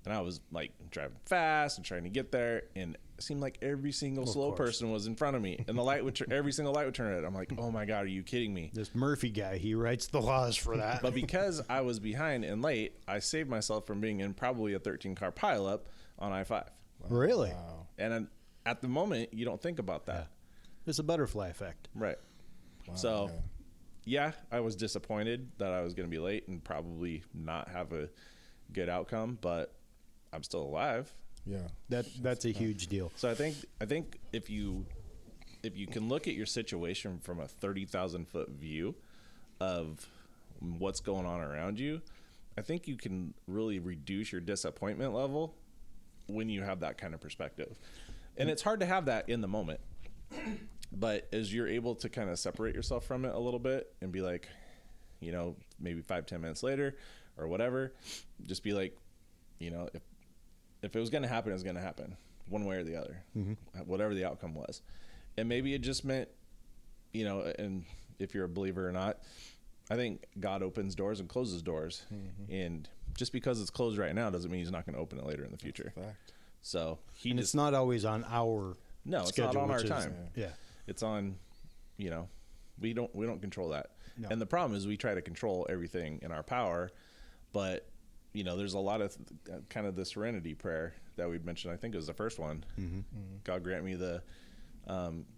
And I was like driving fast and trying to get there, and it seemed like every single slow person was in front of me, and the light would every single light would turn red. I'm like, oh my God, are you kidding me? This Murphy guy, he writes the laws for that. But because I was behind and late, I saved myself from being in probably a 13-car pileup on I-5. Wow. Really? Wow. And at the moment, you don't think about that. Yeah. It's a butterfly effect. Right. Wow, So, yeah, I was disappointed that I was going to be late and probably not have a good outcome, but I'm still alive. Yeah. That's a huge deal. So I think if you can look at your situation from a 30,000 foot view of what's going on around you, I think you can really reduce your disappointment level when you have that kind of perspective. And it's hard to have that in the moment, but as you're able to kind of separate yourself from it a little bit and be like, maybe 5-10 minutes later or whatever, just be like, if it was going to happen, it was going to happen one way or the other, whatever the outcome was. And maybe it just meant, and if you're a believer or not, I think God opens doors and closes doors. And just because it's closed right now doesn't mean he's not going to open it later in the future. That's a fact. So it's not always on our schedule, it's not on our time. Yeah. It's on, we don't control that. No. And the problem is we try to control everything in our power, but there's a lot of kind of the serenity prayer that we mentioned. I think it was the first one. God grant me the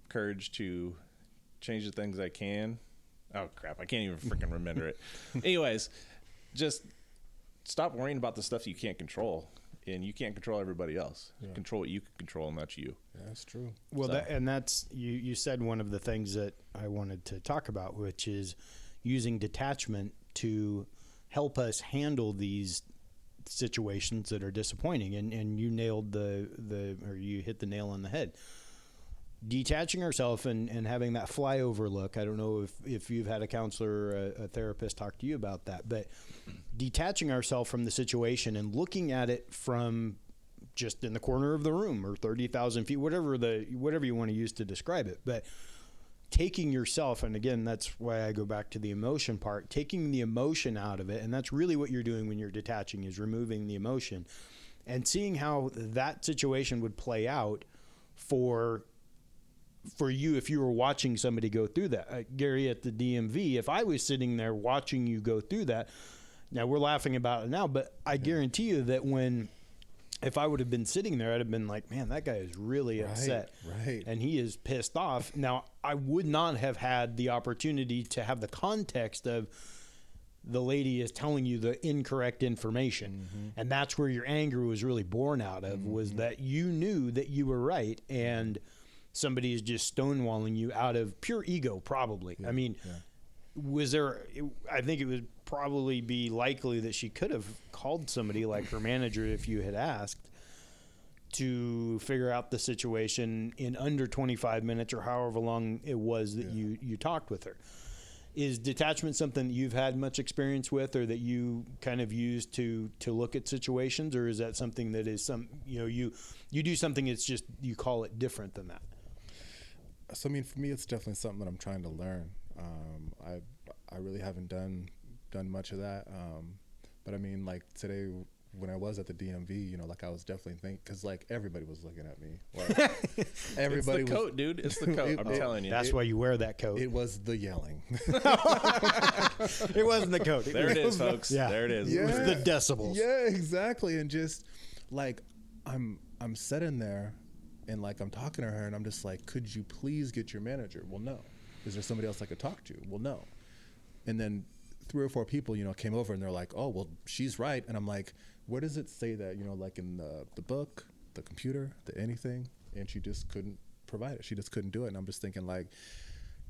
courage to change the things I can. Oh crap, I can't even freaking remember it. Anyways, just stop worrying about the stuff you can't control, and you can't control everybody else. Yeah. Control what you can control, and that's you. Yeah, that's true. Well, So- that's you said one of the things that I wanted to talk about, which is using detachment to help us handle these situations that are disappointing. And you nailed or you hit the nail on the head. Detaching ourselves and having that flyover look. I don't know if you've had a counselor or a therapist talk to you about that, but detaching ourselves from the situation and looking at it from just in the corner of the room or 30,000 feet, whatever you want to use to describe it. But taking yourself, and again, that's why I go back to the emotion part, taking the emotion out of it. And that's really what you're doing when you're detaching, is removing the emotion and seeing how that situation would play out for you if you were watching somebody go through that. Gary, at the DMV, if I was sitting there watching you go through that, now we're laughing about it now, but I guarantee you that when if I would have been sitting there, I'd have been like, man, that guy is really upset. Right. And he is pissed off. Now, I would not have had the opportunity to have the context of the lady is telling you the incorrect information. And that's where your anger was really born out of, was that you knew that you were right and somebody is just stonewalling you out of pure ego, probably. I mean, I think it would probably be likely that she could have called somebody like her manager if you had asked to figure out the situation in under 25 minutes or however long it was that you talked with her. Is detachment something that you've had much experience with, or that you kind of use to look at situations, or is that something that is you do something, it's just you call it different than that? So I mean, for me, it's definitely something that I'm trying to learn. I really haven't done much of that. But I mean, like today when I was at the DMV, you know, like I was definitely thinking, because like everybody was looking at me. Like, everybody it's the coat, dude. It's the coat. I'm telling you. That's why you wear that coat. It was the yelling. It wasn't the coat. There it is, folks. Yeah. There it is. Yeah. It was the decibels. Yeah, exactly. And just like I'm sitting there and like I'm talking to her and I'm just like, could you please get your manager? Well, no. Is there somebody else I could talk to? Well, no. And then 3 or 4 people, you know, came over and they're like, oh, well, she's right. And I'm like, where does it say that, you know, like in the book, the computer, the anything? And she just couldn't provide it. She just couldn't do it. And I'm just thinking like,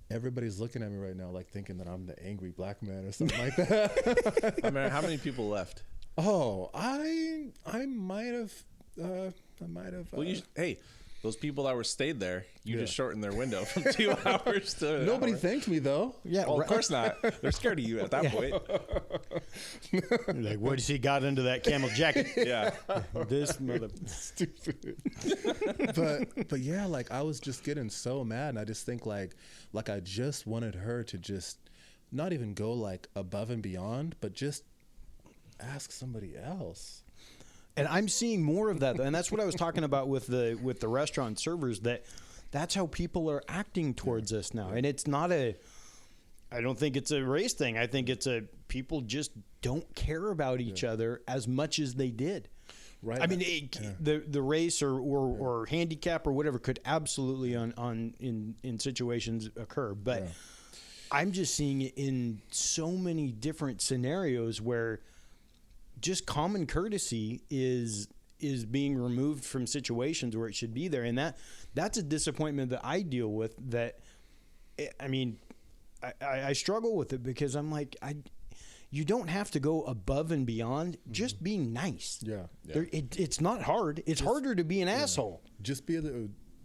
everybody's looking at me right now, like thinking that I'm the angry black man or something like that. I mean, how many people left? Oh, I might have, Well, hey, those people that were stayed there, you just shortened their window from 2 hours to an nobody hour. thanked me though. Yeah, Well, of course not. They're scared of you at that point. Like, what has he got into that camel jacket? Yeah. This mother. Stupid. but yeah, like I was just getting so mad, and I just think like I just wanted her to just not even go like above and beyond, but just ask somebody else. And I'm seeing more of that, and that's what I was talking about with the restaurant servers. That's how people are acting towards us now, and it's not I don't think it's a race thing. I think it's people just don't care about each other as much as they did. Right. I mean, the race or handicap or whatever could absolutely in situations occur, but I'm just seeing it in so many different scenarios where just common courtesy is being removed from situations where it should be there, and that's a disappointment that I deal with. That I mean, I struggle with it because I'm like, you don't have to go above and beyond. Just be nice. Yeah. It's not hard. It's harder to be an asshole. Just be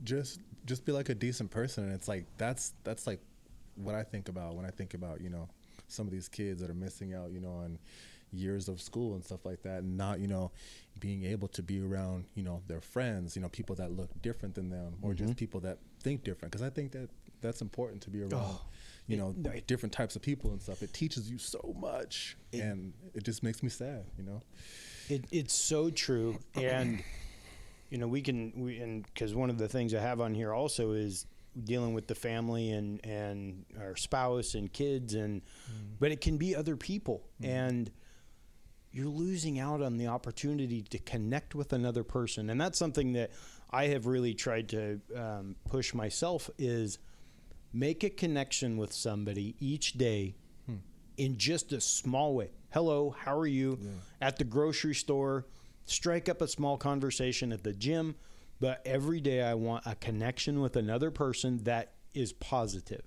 just be like a decent person, and it's like that's like what I think about when I think about, you know, some of these kids that are missing out, you know, on years of school and stuff like that, and not, you know, being able to be around, you know, their friends, you know, people that look different than them, or just people that think different, because I think that's important to be around, you know, different types of people and stuff. It teaches you so much, and it just makes me sad, you know. It's so true, and you know, because one of the things I have on here also is dealing with the family and our spouse and kids, and but it can be other people, and you're losing out on the opportunity to connect with another person. And that's something that I have really tried to push myself, is make a connection with somebody each day in just a small way. Hello, how are you? At the grocery store, strike up a small conversation at the gym. But every day I want a connection with another person that is positive.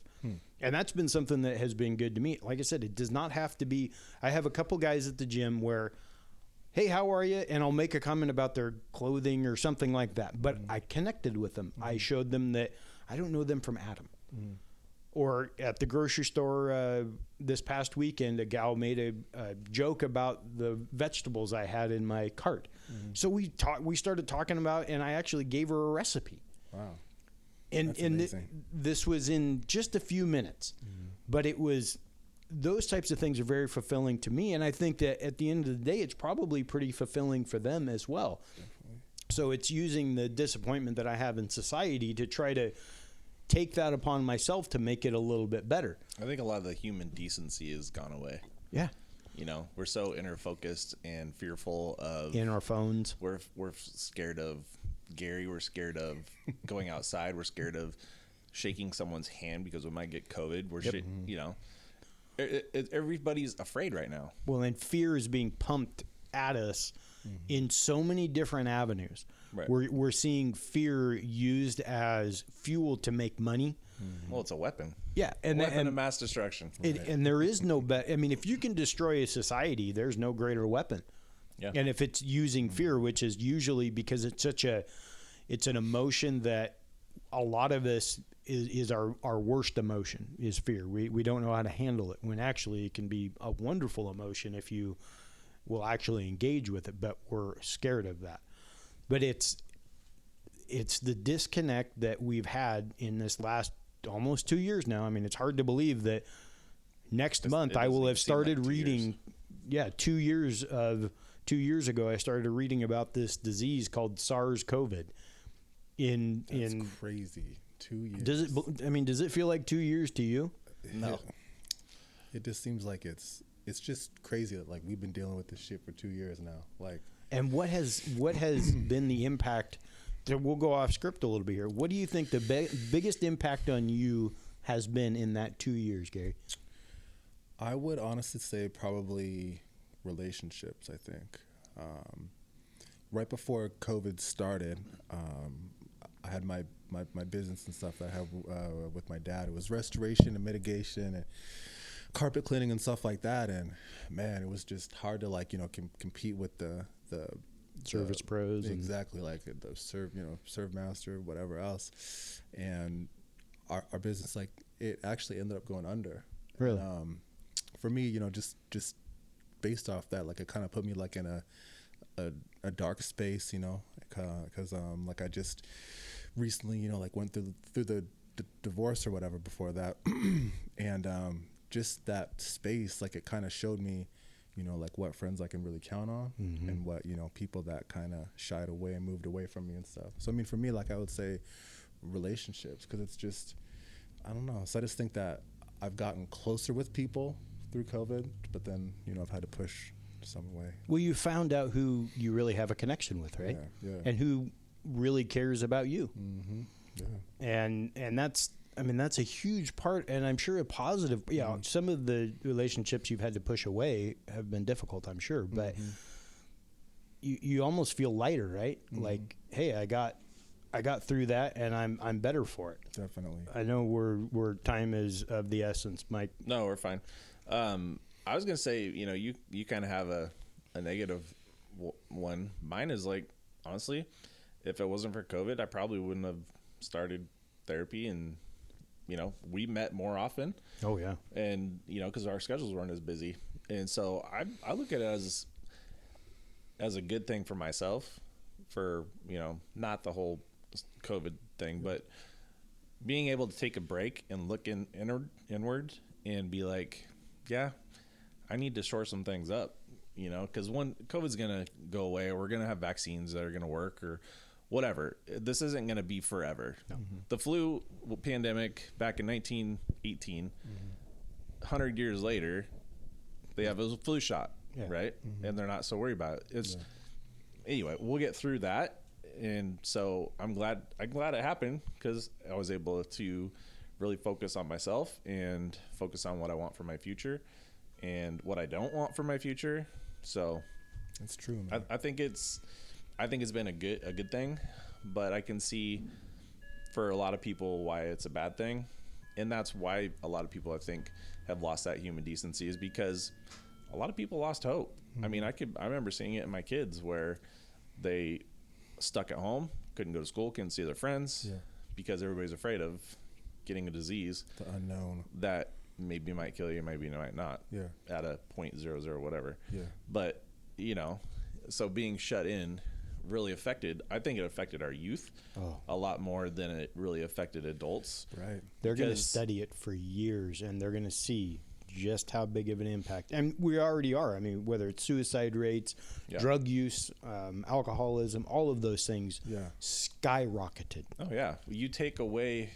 And that's been something that has been good to me. Like I said, it does not have to be. I have a couple guys at the gym where, hey, how are you? And I'll make a comment about their clothing or something like that. But I connected with them. I showed them that I don't know them from Adam. Or at the grocery store this past weekend, a gal made a joke about the vegetables I had in my cart. So we started talking about, and I actually gave her a recipe. Wow. And this was in just a few minutes, but it was, those types of things are very fulfilling to me. And I think that at the end of the day, it's probably pretty fulfilling for them as well. Definitely. So it's using the disappointment that I have in society to try to take that upon myself to make it a little bit better. I think a lot of the human decency has gone away. Yeah. You know, we're so inner focused and fearful of in our phones. We're scared of Gary. We're scared of going outside. We're scared of shaking someone's hand because we might get COVID. We're you know, everybody's afraid right now. Well, and fear is being pumped at us in so many different avenues. Right. We're seeing fear used as fuel to make money. Well, it's a weapon. Yeah, and of mass destruction. And there is no I mean, if you can destroy a society, there's no greater weapon. Yeah. And if it's using fear, which is usually because it's it's an emotion that a lot of us is our worst emotion is fear. We don't know how to handle it, when actually it can be a wonderful emotion if you will actually engage with it, but we're scared of that. But it's the disconnect that we've had in this last almost 2 years now. I mean, it's hard to believe that next month I will have started reading. Yeah, 2 years ago, I started reading about this disease called SARS-CoV. That's crazy. 2 years. Does it feel like 2 years to you? No. It just seems like it's just crazy that like we've been dealing with this shit for 2 years now. Like, and what has been the impact? We'll go off script a little bit here. What do you think the biggest impact on you has been in that 2 years, Gary? I would honestly say probably relationships. I think right before COVID started, I had my business and stuff that I have with my dad. It was restoration and mitigation and carpet cleaning and stuff like that. And man, it was just hard to like, you know, compete with the Service pros. Exactly. Like the serve master, whatever else. And our business, like it actually ended up going under. Really? And, for me, you know, just based off that, like it kind of put me like in a dark space, you know, because like I just recently, you know, like went through the divorce or whatever before that. And just that space, like it kind of showed me, you know, like what friends I can really count on and what, you know, people that kind of shied away and moved away from me and stuff. So, I mean, for me, like I would say relationships, because it's just, I don't know. So I just think that I've gotten closer with people through COVID, but then, you know, I've had to push some way. Well, you found out who you really have a connection with, right? Yeah. And who really cares about you. Yeah. And that's, I mean, that's a huge part, and I'm sure a positive. Yeah, some of the relationships you've had to push away have been difficult, I'm sure, but you almost feel lighter, right? Like, hey, I got through that, and I'm better for it. Definitely. I know we're time is of the essence, Mike. No, we're fine. I was gonna say, you know, you kind of have a negative one. Mine is like, honestly, if it wasn't for COVID, I probably wouldn't have started therapy, and you know, we met more often. Oh yeah. And you know, because our schedules weren't as busy, and so I look at it as a good thing for myself, for, you know, not the whole COVID thing, but being able to take a break and look inward and be like, yeah, I need to shore some things up, you know, because when COVID's going to go away, or we're going to have vaccines that are going to work or whatever. This isn't going to be forever. No. The flu pandemic back in 1918, 100 years later, they have a flu shot, right? And they're not so worried about it. Anyway, we'll get through that. And so I'm glad it happened, because I was able to really focus on myself and focus on what I want for my future and what I don't want for my future. So that's true, man. I think it's been a good thing, but I can see for a lot of people why it's a bad thing. And that's why a lot of people, I think, have lost that human decency, is because a lot of people lost hope. I mean, I remember seeing it in my kids where they stuck at home, couldn't go to school, couldn't see their friends because everybody's afraid of getting a disease, the unknown, that maybe might kill you, maybe might not, at a 0.00 whatever. But you know, so being shut in really affected, I think it affected our youth a lot more than it really affected adults. Right. They're going to study it for years, and they're going to see just how big of an impact. And we already are. I mean, whether it's suicide rates, drug use, alcoholism, all of those things skyrocketed. Oh, yeah. You take away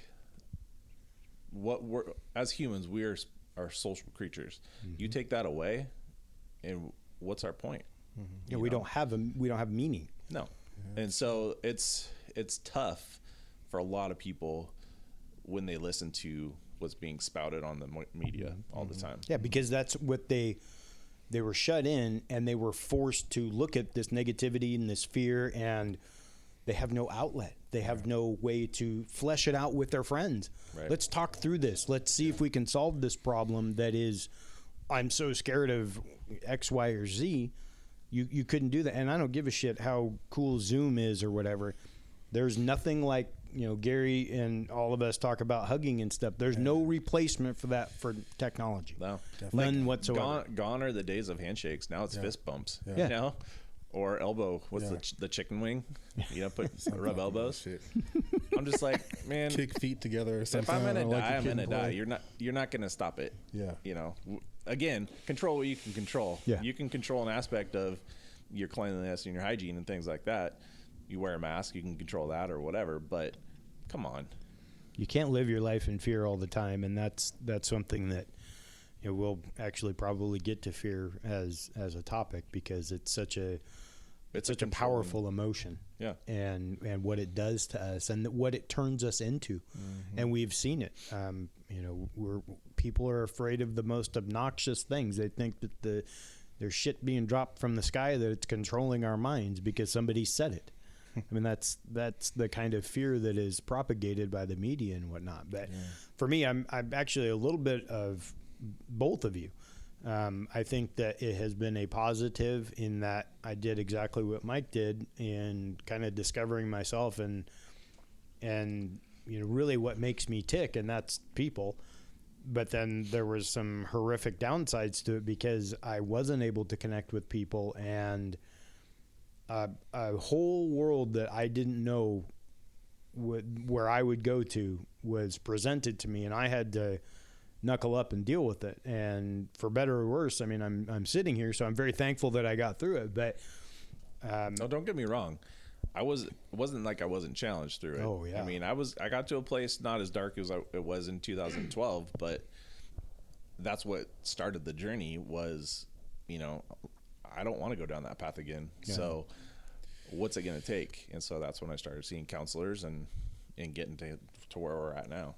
what we're, as humans, we are social creatures. You take that away, and what's our point? Yeah, we don't have meaning. No. And so it's tough for a lot of people when they listen to what's being spouted on the media all the time. Yeah, because that's what they were shut in, and they were forced to look at this negativity and this fear, and they have no outlet. They have no way to flesh it out with their friends. Right. Let's talk through this. Let's see if we can solve this problem that is, I'm so scared of X, Y, or Z. You couldn't do that. And I don't give a shit how cool Zoom is or whatever. There's nothing like, Gary and all of us talk about hugging and stuff. There's no replacement for that for technology. No. None whatsoever. Gone are the days of handshakes. Now it's fist bumps. Yeah. Or elbow. What's the chicken wing? Rub elbows. Shit. I'm just like, man, Kick feet together or something. if I'm gonna like die, a I'm kid gonna and die. play. You're not gonna stop it. Yeah. Again, control what you can control. Yeah. You can control an aspect of your cleanliness and your hygiene and things like that. You wear a mask, you can control that or whatever. But come on, You can't live your life in fear all the time, and that's something that we'll actually probably get to fear as a topic, because it's such a powerful emotion. Yeah. And what it does to us and what it turns us into. And we've seen it. People are afraid of the most obnoxious things. They think that there's shit being dropped from the sky, that it's controlling our minds because somebody said it. I mean, that's the kind of fear that is propagated by the media and whatnot. But for me, I'm actually a little bit of both of you. I think that it has been a positive in that I did exactly what Mike did in kind of discovering myself and really what makes me tick, and that's people. But then there was some horrific downsides to it because I wasn't able to connect with people, and a whole world that I didn't know where I would go to was presented to me, and I had to knuckle up and deal with it. And for better or worse, I mean, I'm sitting here, so I'm very thankful that I got through it. But no, don't get me wrong. It wasn't like I wasn't challenged through it. Oh, yeah. I mean, I got to a place not as dark as it was in 2012, but that's what started the journey was, I don't want to go down that path again. Yeah. So what's it going to take? And so that's when I started seeing counselors and getting to where we're at now.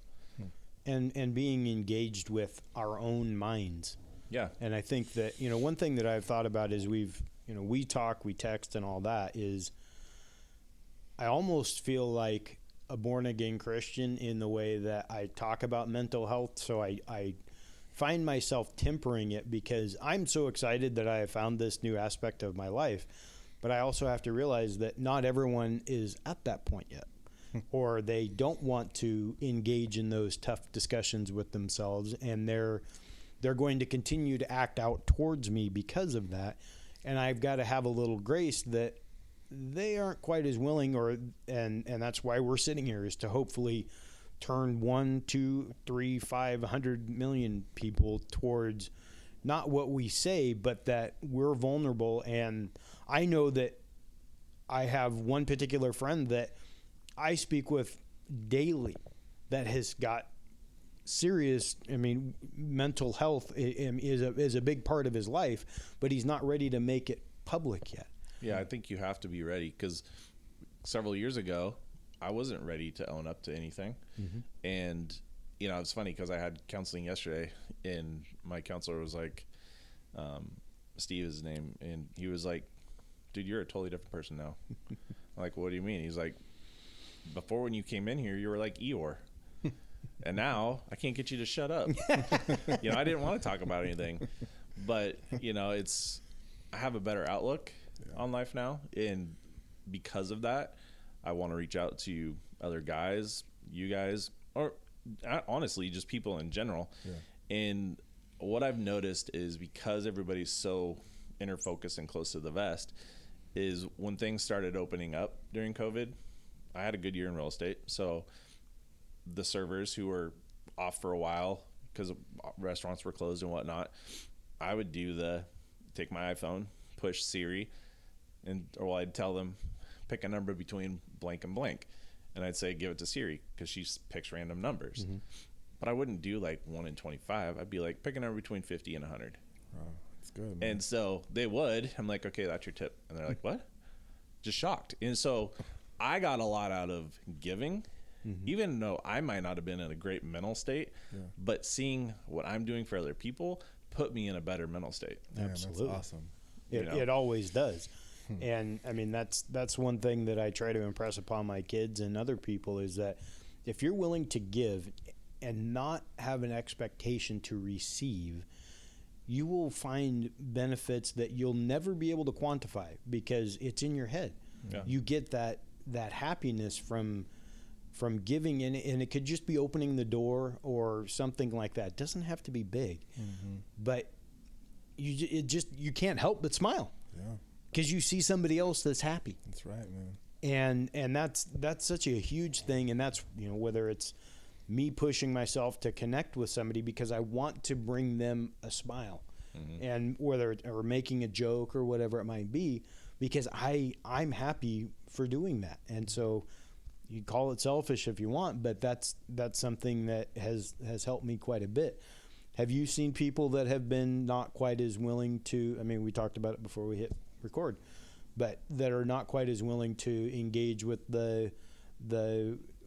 And being engaged with our own minds. Yeah. And I think that, one thing that I've thought about is we talk, we text and all that is, I almost feel like a born-again Christian in the way that I talk about mental health. So I find myself tempering it because I'm so excited that I have found this new aspect of my life. But I also have to realize that not everyone is at that point yet. Or they don't want to engage in those tough discussions with themselves, and they're going to continue to act out towards me because of that. And I've got to have a little grace that they aren't quite as willing, and that's why we're sitting here, is to hopefully turn 1, 2, 3, 500 million people towards not what we say, but that we're vulnerable. And I know that I have one particular friend that I speak with daily that has got serious, mental health is a big part of his life, but he's not ready to make it public yet. Yeah, I think you have to be ready, because several years ago, I wasn't ready to own up to anything. Mm-hmm. And, it's funny because I had counseling yesterday, and my counselor was like, Steve is his name, and he was like, dude, you're a totally different person now. I'm like, what do you mean? He's like, before when you came in here, you were like Eeyore. And now I can't get you to shut up. I didn't want to talk about anything, but I have a better outlook on life now. And because of that, I want to reach out to other guys, you guys, or honestly, just people in general. Yeah. And what I've noticed is because everybody's so inner focused and close to the vest is when things started opening up during COVID, I had a good year in real estate. So the servers who were off for a while because restaurants were closed and whatnot, I would take my iPhone, push Siri, or I'd tell them, pick a number between blank and blank. And I'd say, give it to Siri, because she picks random numbers. Mm-hmm. But I wouldn't do like 1 in 25. I'd be like, pick a number between 50 and 100. That's good, man. And so they would. I'm like, okay, that's your tip. And they're like, what? Just shocked. And so I got a lot out of giving, even though I might not have been in a great mental state, but seeing what I'm doing for other people put me in a better mental state. Man, Absolutely. that's awesome. It always does. And I mean, that's one thing that I try to impress upon my kids and other people is that if you're willing to give and not have an expectation to receive, you will find benefits that you'll never be able to quantify because it's in your head. Yeah. You get that happiness from giving, and it could just be opening the door or something like that. It doesn't have to be big, but you can't help but smile. Yeah, because you see somebody else that's happy. that's right, man. And that's such a huge thing. And that's, whether it's me pushing myself to connect with somebody because I want to bring them a smile, and or making a joke or whatever it might be, because I'm happy for doing that. And so you call it selfish if you want, but that's something that has helped me quite a bit. Have you seen people that have been not quite as willing to, I mean, we talked about it before we hit record, but that are not quite as willing to engage with the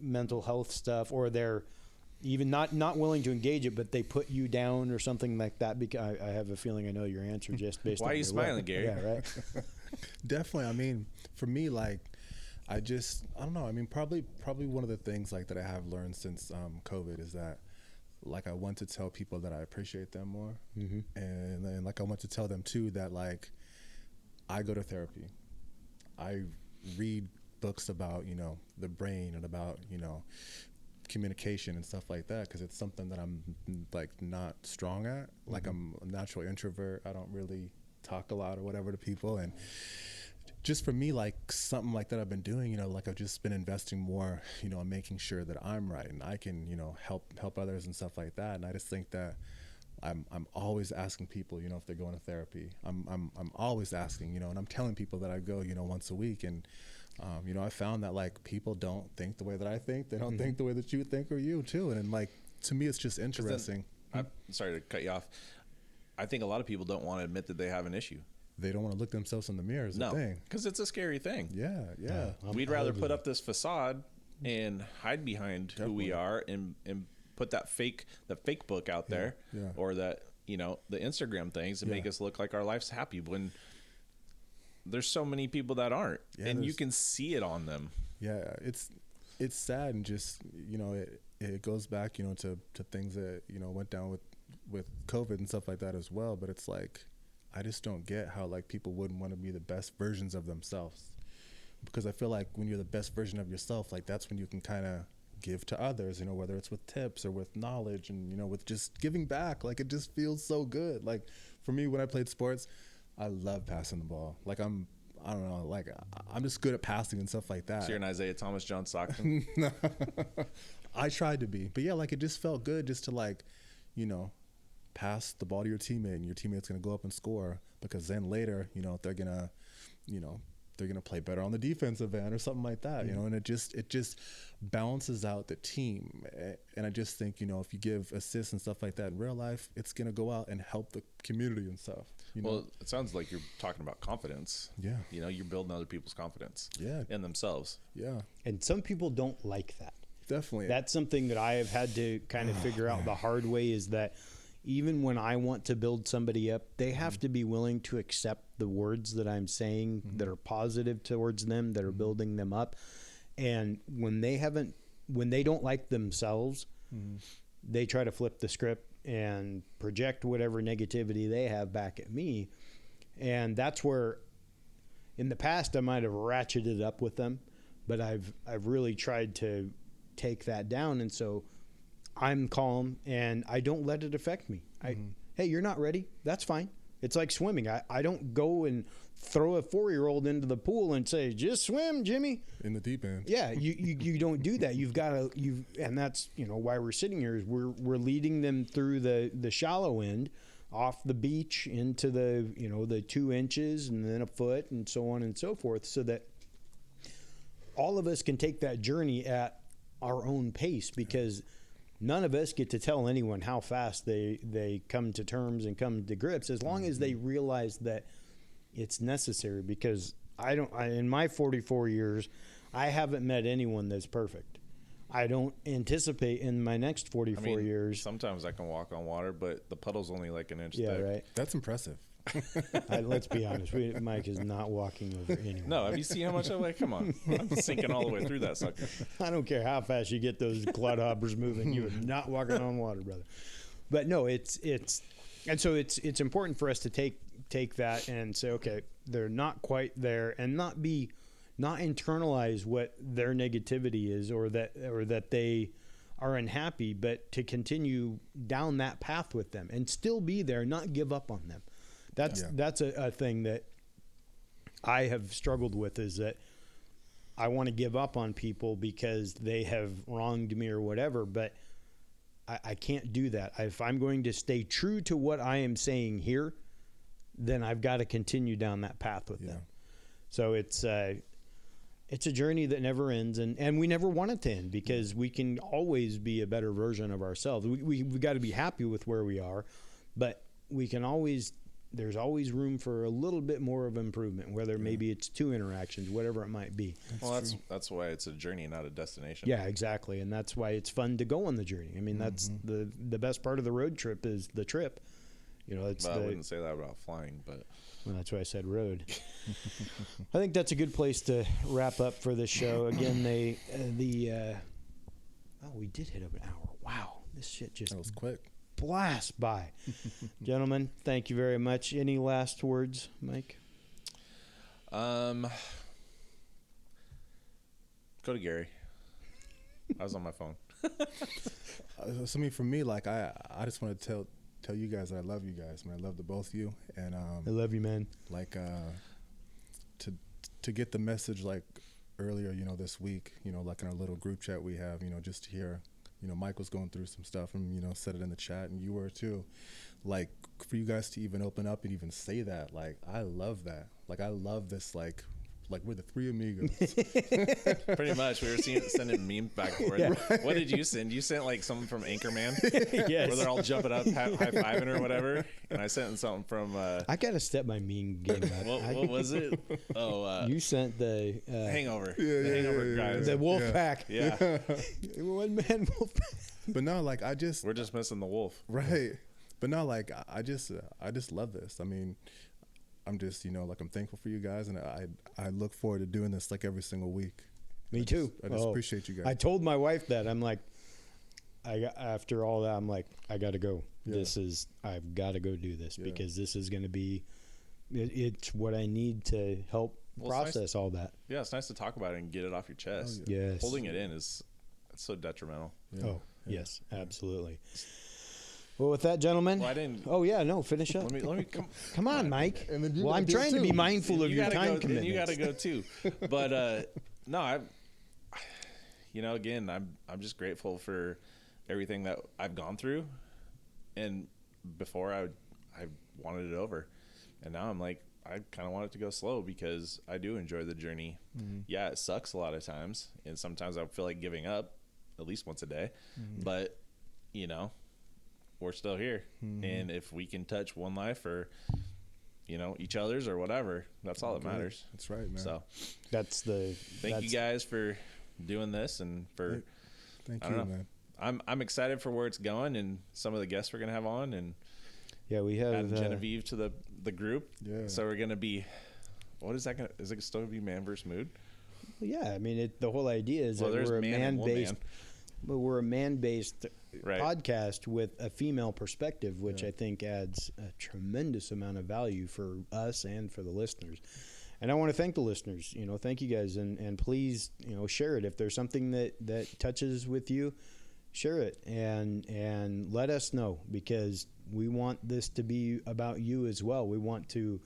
mental health stuff, or they're even not willing to engage it, but they put you down or something like that? Because I have a feeling I know your answer just based on Why are you your smiling, look. Gary? Yeah, right. Definitely. I mean, for me, like, I don't know. I mean, probably one of the things like that I have learned since COVID is that, like, I want to tell people that I appreciate them more, and then like I want to tell them too that, like, I go to therapy. I read books about the brain and about communication and stuff like that, because it's something that I'm like not strong at. Like, I'm a natural introvert. I don't really talk a lot or whatever to people, and just for me, like, something like that I've been doing, like, I've just been investing more, in making sure that I'm right and I can, help others and stuff like that. And I just think that I'm always asking people, if they're going to therapy. I'm always asking, and I'm telling people that I go, once a week. And, I found that, like, people don't think the way that I think. They don't think the way that you think, or you too. And like, to me, it's just interesting. I'm sorry to cut you off. I think a lot of people don't want to admit that they have an issue. They don't want to look themselves in the mirror is the No, thing. because it's a scary thing. Yeah. We'd rather put up this facade and hide behind who we are and put the fake book out there, or that, the Instagram things, and make us look like our life's happy when there's so many people that aren't, and you can see it on them. Yeah, it's sad, and just it goes back to things that went down with COVID and stuff like that as well. But it's like, I just don't get how, like, people wouldn't want to be the best versions of themselves, because I feel like when you're the best version of yourself, like, that's when you can kind of give to others, whether it's with tips or with knowledge, and with just giving back. Like, it just feels so good. Like, for me, when I played sports, I love passing the ball. Like, I don't know, like, I'm just good at passing and stuff like that. So you're an Isaiah Thomas, John Stockton. I tried to be, but yeah, like, it just felt good just to, like, pass the ball to your teammate, and your teammate's going to go up and score, because then later, they're going to play better on the defensive end or something like that, and it just balances out the team. And I just think, if you give assists and stuff like that in real life, it's going to go out and help the community and stuff. Well, it sounds like you're talking about confidence. Yeah. You're building other people's confidence in themselves. Yeah. And some people don't like that. Definitely. That's something that I have had to kind of figure out the hard way, is that even when I want to build somebody up, they have to be willing to accept the words that I'm saying that are positive towards them, that are building them up. And when they don't like themselves, they try to flip the script and project whatever negativity they have back at me. And that's where, in the past, I might have ratcheted up with them, but I've really tried to take that down. And so I'm calm, and I don't let it affect me. Hey, you're not ready. That's fine. It's like swimming. I don't go and throw a 4-year-old into the pool and say, just swim, Jimmy. In the deep end. Yeah, you don't do that. You've got to, and that's, why we're sitting here, is we're leading them through the shallow end, off the beach into the 2 inches and then a foot and so on and so forth, so that all of us can take that journey at our own pace, because none of us get to tell anyone how fast they come to terms and come to grips, as long as they realize that it's necessary. Because in my 44 years, I haven't met anyone that's perfect. I don't anticipate in my next 44 years. Sometimes I can walk on water, but the puddle's only like an inch thick. Right. That's impressive. Let's be honest. Mike is not walking over anyone. No, have you seen how much I'm like? Come on, I'm sinking all the way through that sucker. I don't care how fast you get those clodhoppers moving. You are not walking on water, brother. But no, it's important for us to take that and say, okay, they're not quite there, and not internalize what their negativity is, or that they are unhappy, but to continue down that path with them and still be there, not give up on them. That's a thing that I have struggled with, is that I want to give up on people because they have wronged me or whatever, but I can't do that. If I'm going to stay true to what I am saying here, then I've got to continue down that path with them. So it's a journey that never ends, and we never want it to end, because we can always be a better version of ourselves. We've got to be happy with where we are, but there's always room for a little bit more of improvement, whether maybe it's 2 interactions, whatever it might be. That's why it's a journey, not a destination. Yeah, exactly. And that's why it's fun to go on the journey. I mean, that's the best part of the road trip is the trip. You know, I wouldn't say that about flying, but that's why I said road. I think that's a good place to wrap up for this show. Again, we did hit up an hour. Wow, this shit that was quick. Blast by. Gentlemen, thank you very much. Any last words, Mike? Go to Gary. I was on my phone. So, I mean, for me, like, I just want to tell you guys that I love you guys. I love the both of you, and I love you, man. Like, to get the message, like, earlier, this week, like in our little group chat we have, just to hear, Mike was going through some stuff and, said it in the chat, and you were too. Like, for you guys to even open up and even say that, like, I love that. Like, I love this, like we're the three amigos. Pretty much. We were sending memes back and forth. Yeah. Right. What did you send? You sent like something from Anchorman? Yes. Where they're all jumping up, high-fiving or whatever. And I sent something from... I got to step my meme game up. What was it? Oh, you sent the... Hangover. The Hangover guys. The wolf pack. Yeah. One man wolf pack. But no, like, we're just missing the wolf. Right. But no, like, I just love this. I mean... I'm just, like, I'm thankful for you guys, and I look forward to doing this, like, every single week. Me too. I just appreciate you guys. I told my wife that. I'm like, after all that, I'm like, I got to go. Yeah. I've got to go do this because this is going to be, it's what I need to help process all that. Yeah, it's nice to talk about it and get it off your chest. Oh, yes. Holding it in it's so detrimental. Yeah. Oh, yes, absolutely. Well, with that, gentlemen. Well, I didn't. Oh yeah, no. Finish up. Let me come on, Mike. Well, I'm trying to be mindful of your time commitments. You got to go too. But no, again, I'm just grateful for everything that I've gone through, and before I wanted it over, and now I'm like, I kind of want it to go slow because I do enjoy the journey. Mm-hmm. Yeah, it sucks a lot of times, and sometimes I feel like giving up at least once a day, but we're still here. Mm-hmm. And if we can touch one life or, each other's or whatever, that's all that matters. That's right, man. So Thank you guys for doing this and for, thank you, man. I'm excited for where it's going and some of the guests we're going to have on, and we have add Genevieve to the group. Yeah. So we're going to be, is it still going to be ManVsMood? Well, yeah. I mean, the whole idea is that we're a man-based, but we're a man-based podcast with a female perspective, which I think adds a tremendous amount of value for us and for the listeners. And I want to thank the listeners. Thank you guys, and please, share it if there's something that touches with you. Share it and let us know, because we want this to be about you as well. We want to,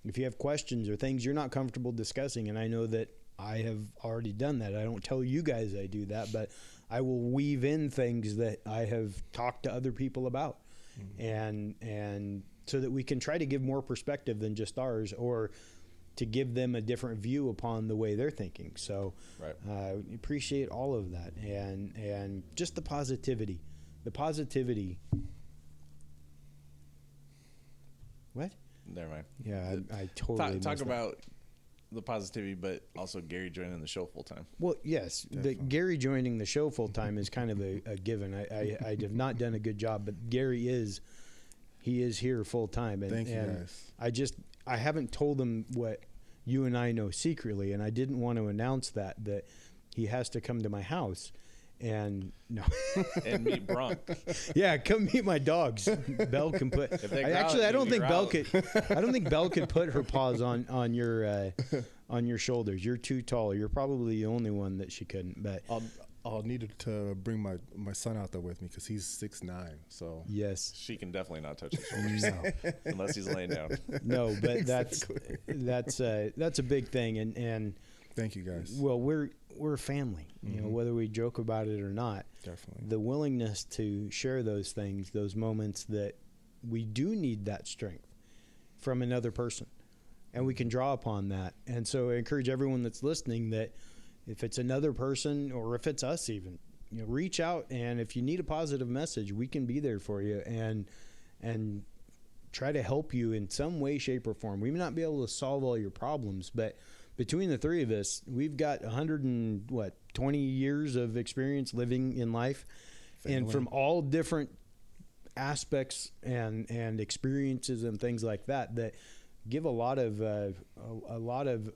if you have questions or things you're not comfortable discussing, and I know that I have already done that. I don't tell you guys I do that, but I will weave in things that I have talked to other people about, and so that we can try to give more perspective than just ours, or to give them a different view upon the way they're thinking. So appreciate all of that, and just the positivity the positivity. What? Never mind. Yeah, I totally Talk missed that. about the positivity, but also Gary joining the show full time. Well, yes, the Gary joining the show full time is kind of a given. I have not done a good job, but Gary is here full time. And, Thank you, and guys. I haven't told him what you and I know secretly, and I didn't want to announce that he has to come to my house. And no, And meet Bronk. yeah, come meet my dogs. Belle can put. I don't think Belle could. I don't think Belle could put her paws on your shoulders. You're too tall. You're probably the only one that she couldn't. But I'll need to bring my son out there with me because he's 6'9". So yes, She can definitely not touch his shoulders unless he's laying down. no, but Exactly. that's a big thing. And thank you, guys. well, we're a family. You know, whether we joke about it or not. Definitely. The willingness to share those things, those moments that we do need that strength from another person, and we can draw upon that. And so I encourage everyone that's listening that if it's another person or if it's us even, you know, reach out, and if you need a positive message, we can be there for you and try to help you in some way, shape, or form. We may not be able to solve all your problems, but between the three of us, we've got 20 years of experience living in life, and from all different aspects and experiences and things like that give a lot of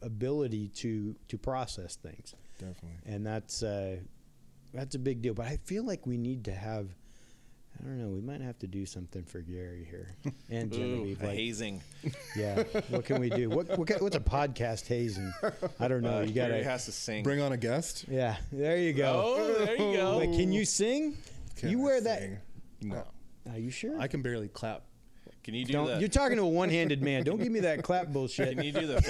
ability to process things. Definitely. And that's a big deal. But I feel like we need to have, I don't know, we might have to do something for Gary here and Genevieve. Ooh, hazing. Yeah. What can we do? What's a podcast hazing? I don't know. You Gary gotta has to sing. Bring on a guest. Yeah. There you go. Oh, there you go. Wait, can you sing? Can You I wear that? sing? No. Are you sure? I can barely clap. Can you do Don't, the? you're talking to a one-handed man. Don't give me that clap bullshit. Can you do the?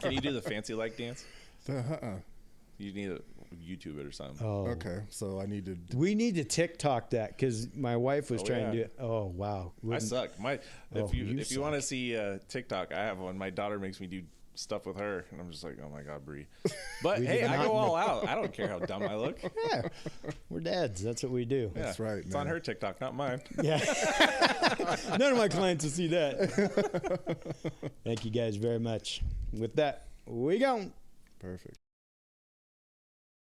Can you do the fancy like dance? You need to YouTube it or something. Oh. Okay, so I need to. We need to TikTok that because my wife was trying to do it. Oh, wow. I suck. Oh, If you you want to see TikTok, I have one. My daughter makes me do stuff with her, and I'm just like, oh my god, Bree. But We hey, did I not go know. all out. I don't care how dumb I look. Yeah. We're dads. That's what we do. That's right, It's on man. her TikTok, not mine. Yeah. None of my clients will see that. Thank you guys very much. With that, we gone. Perfect.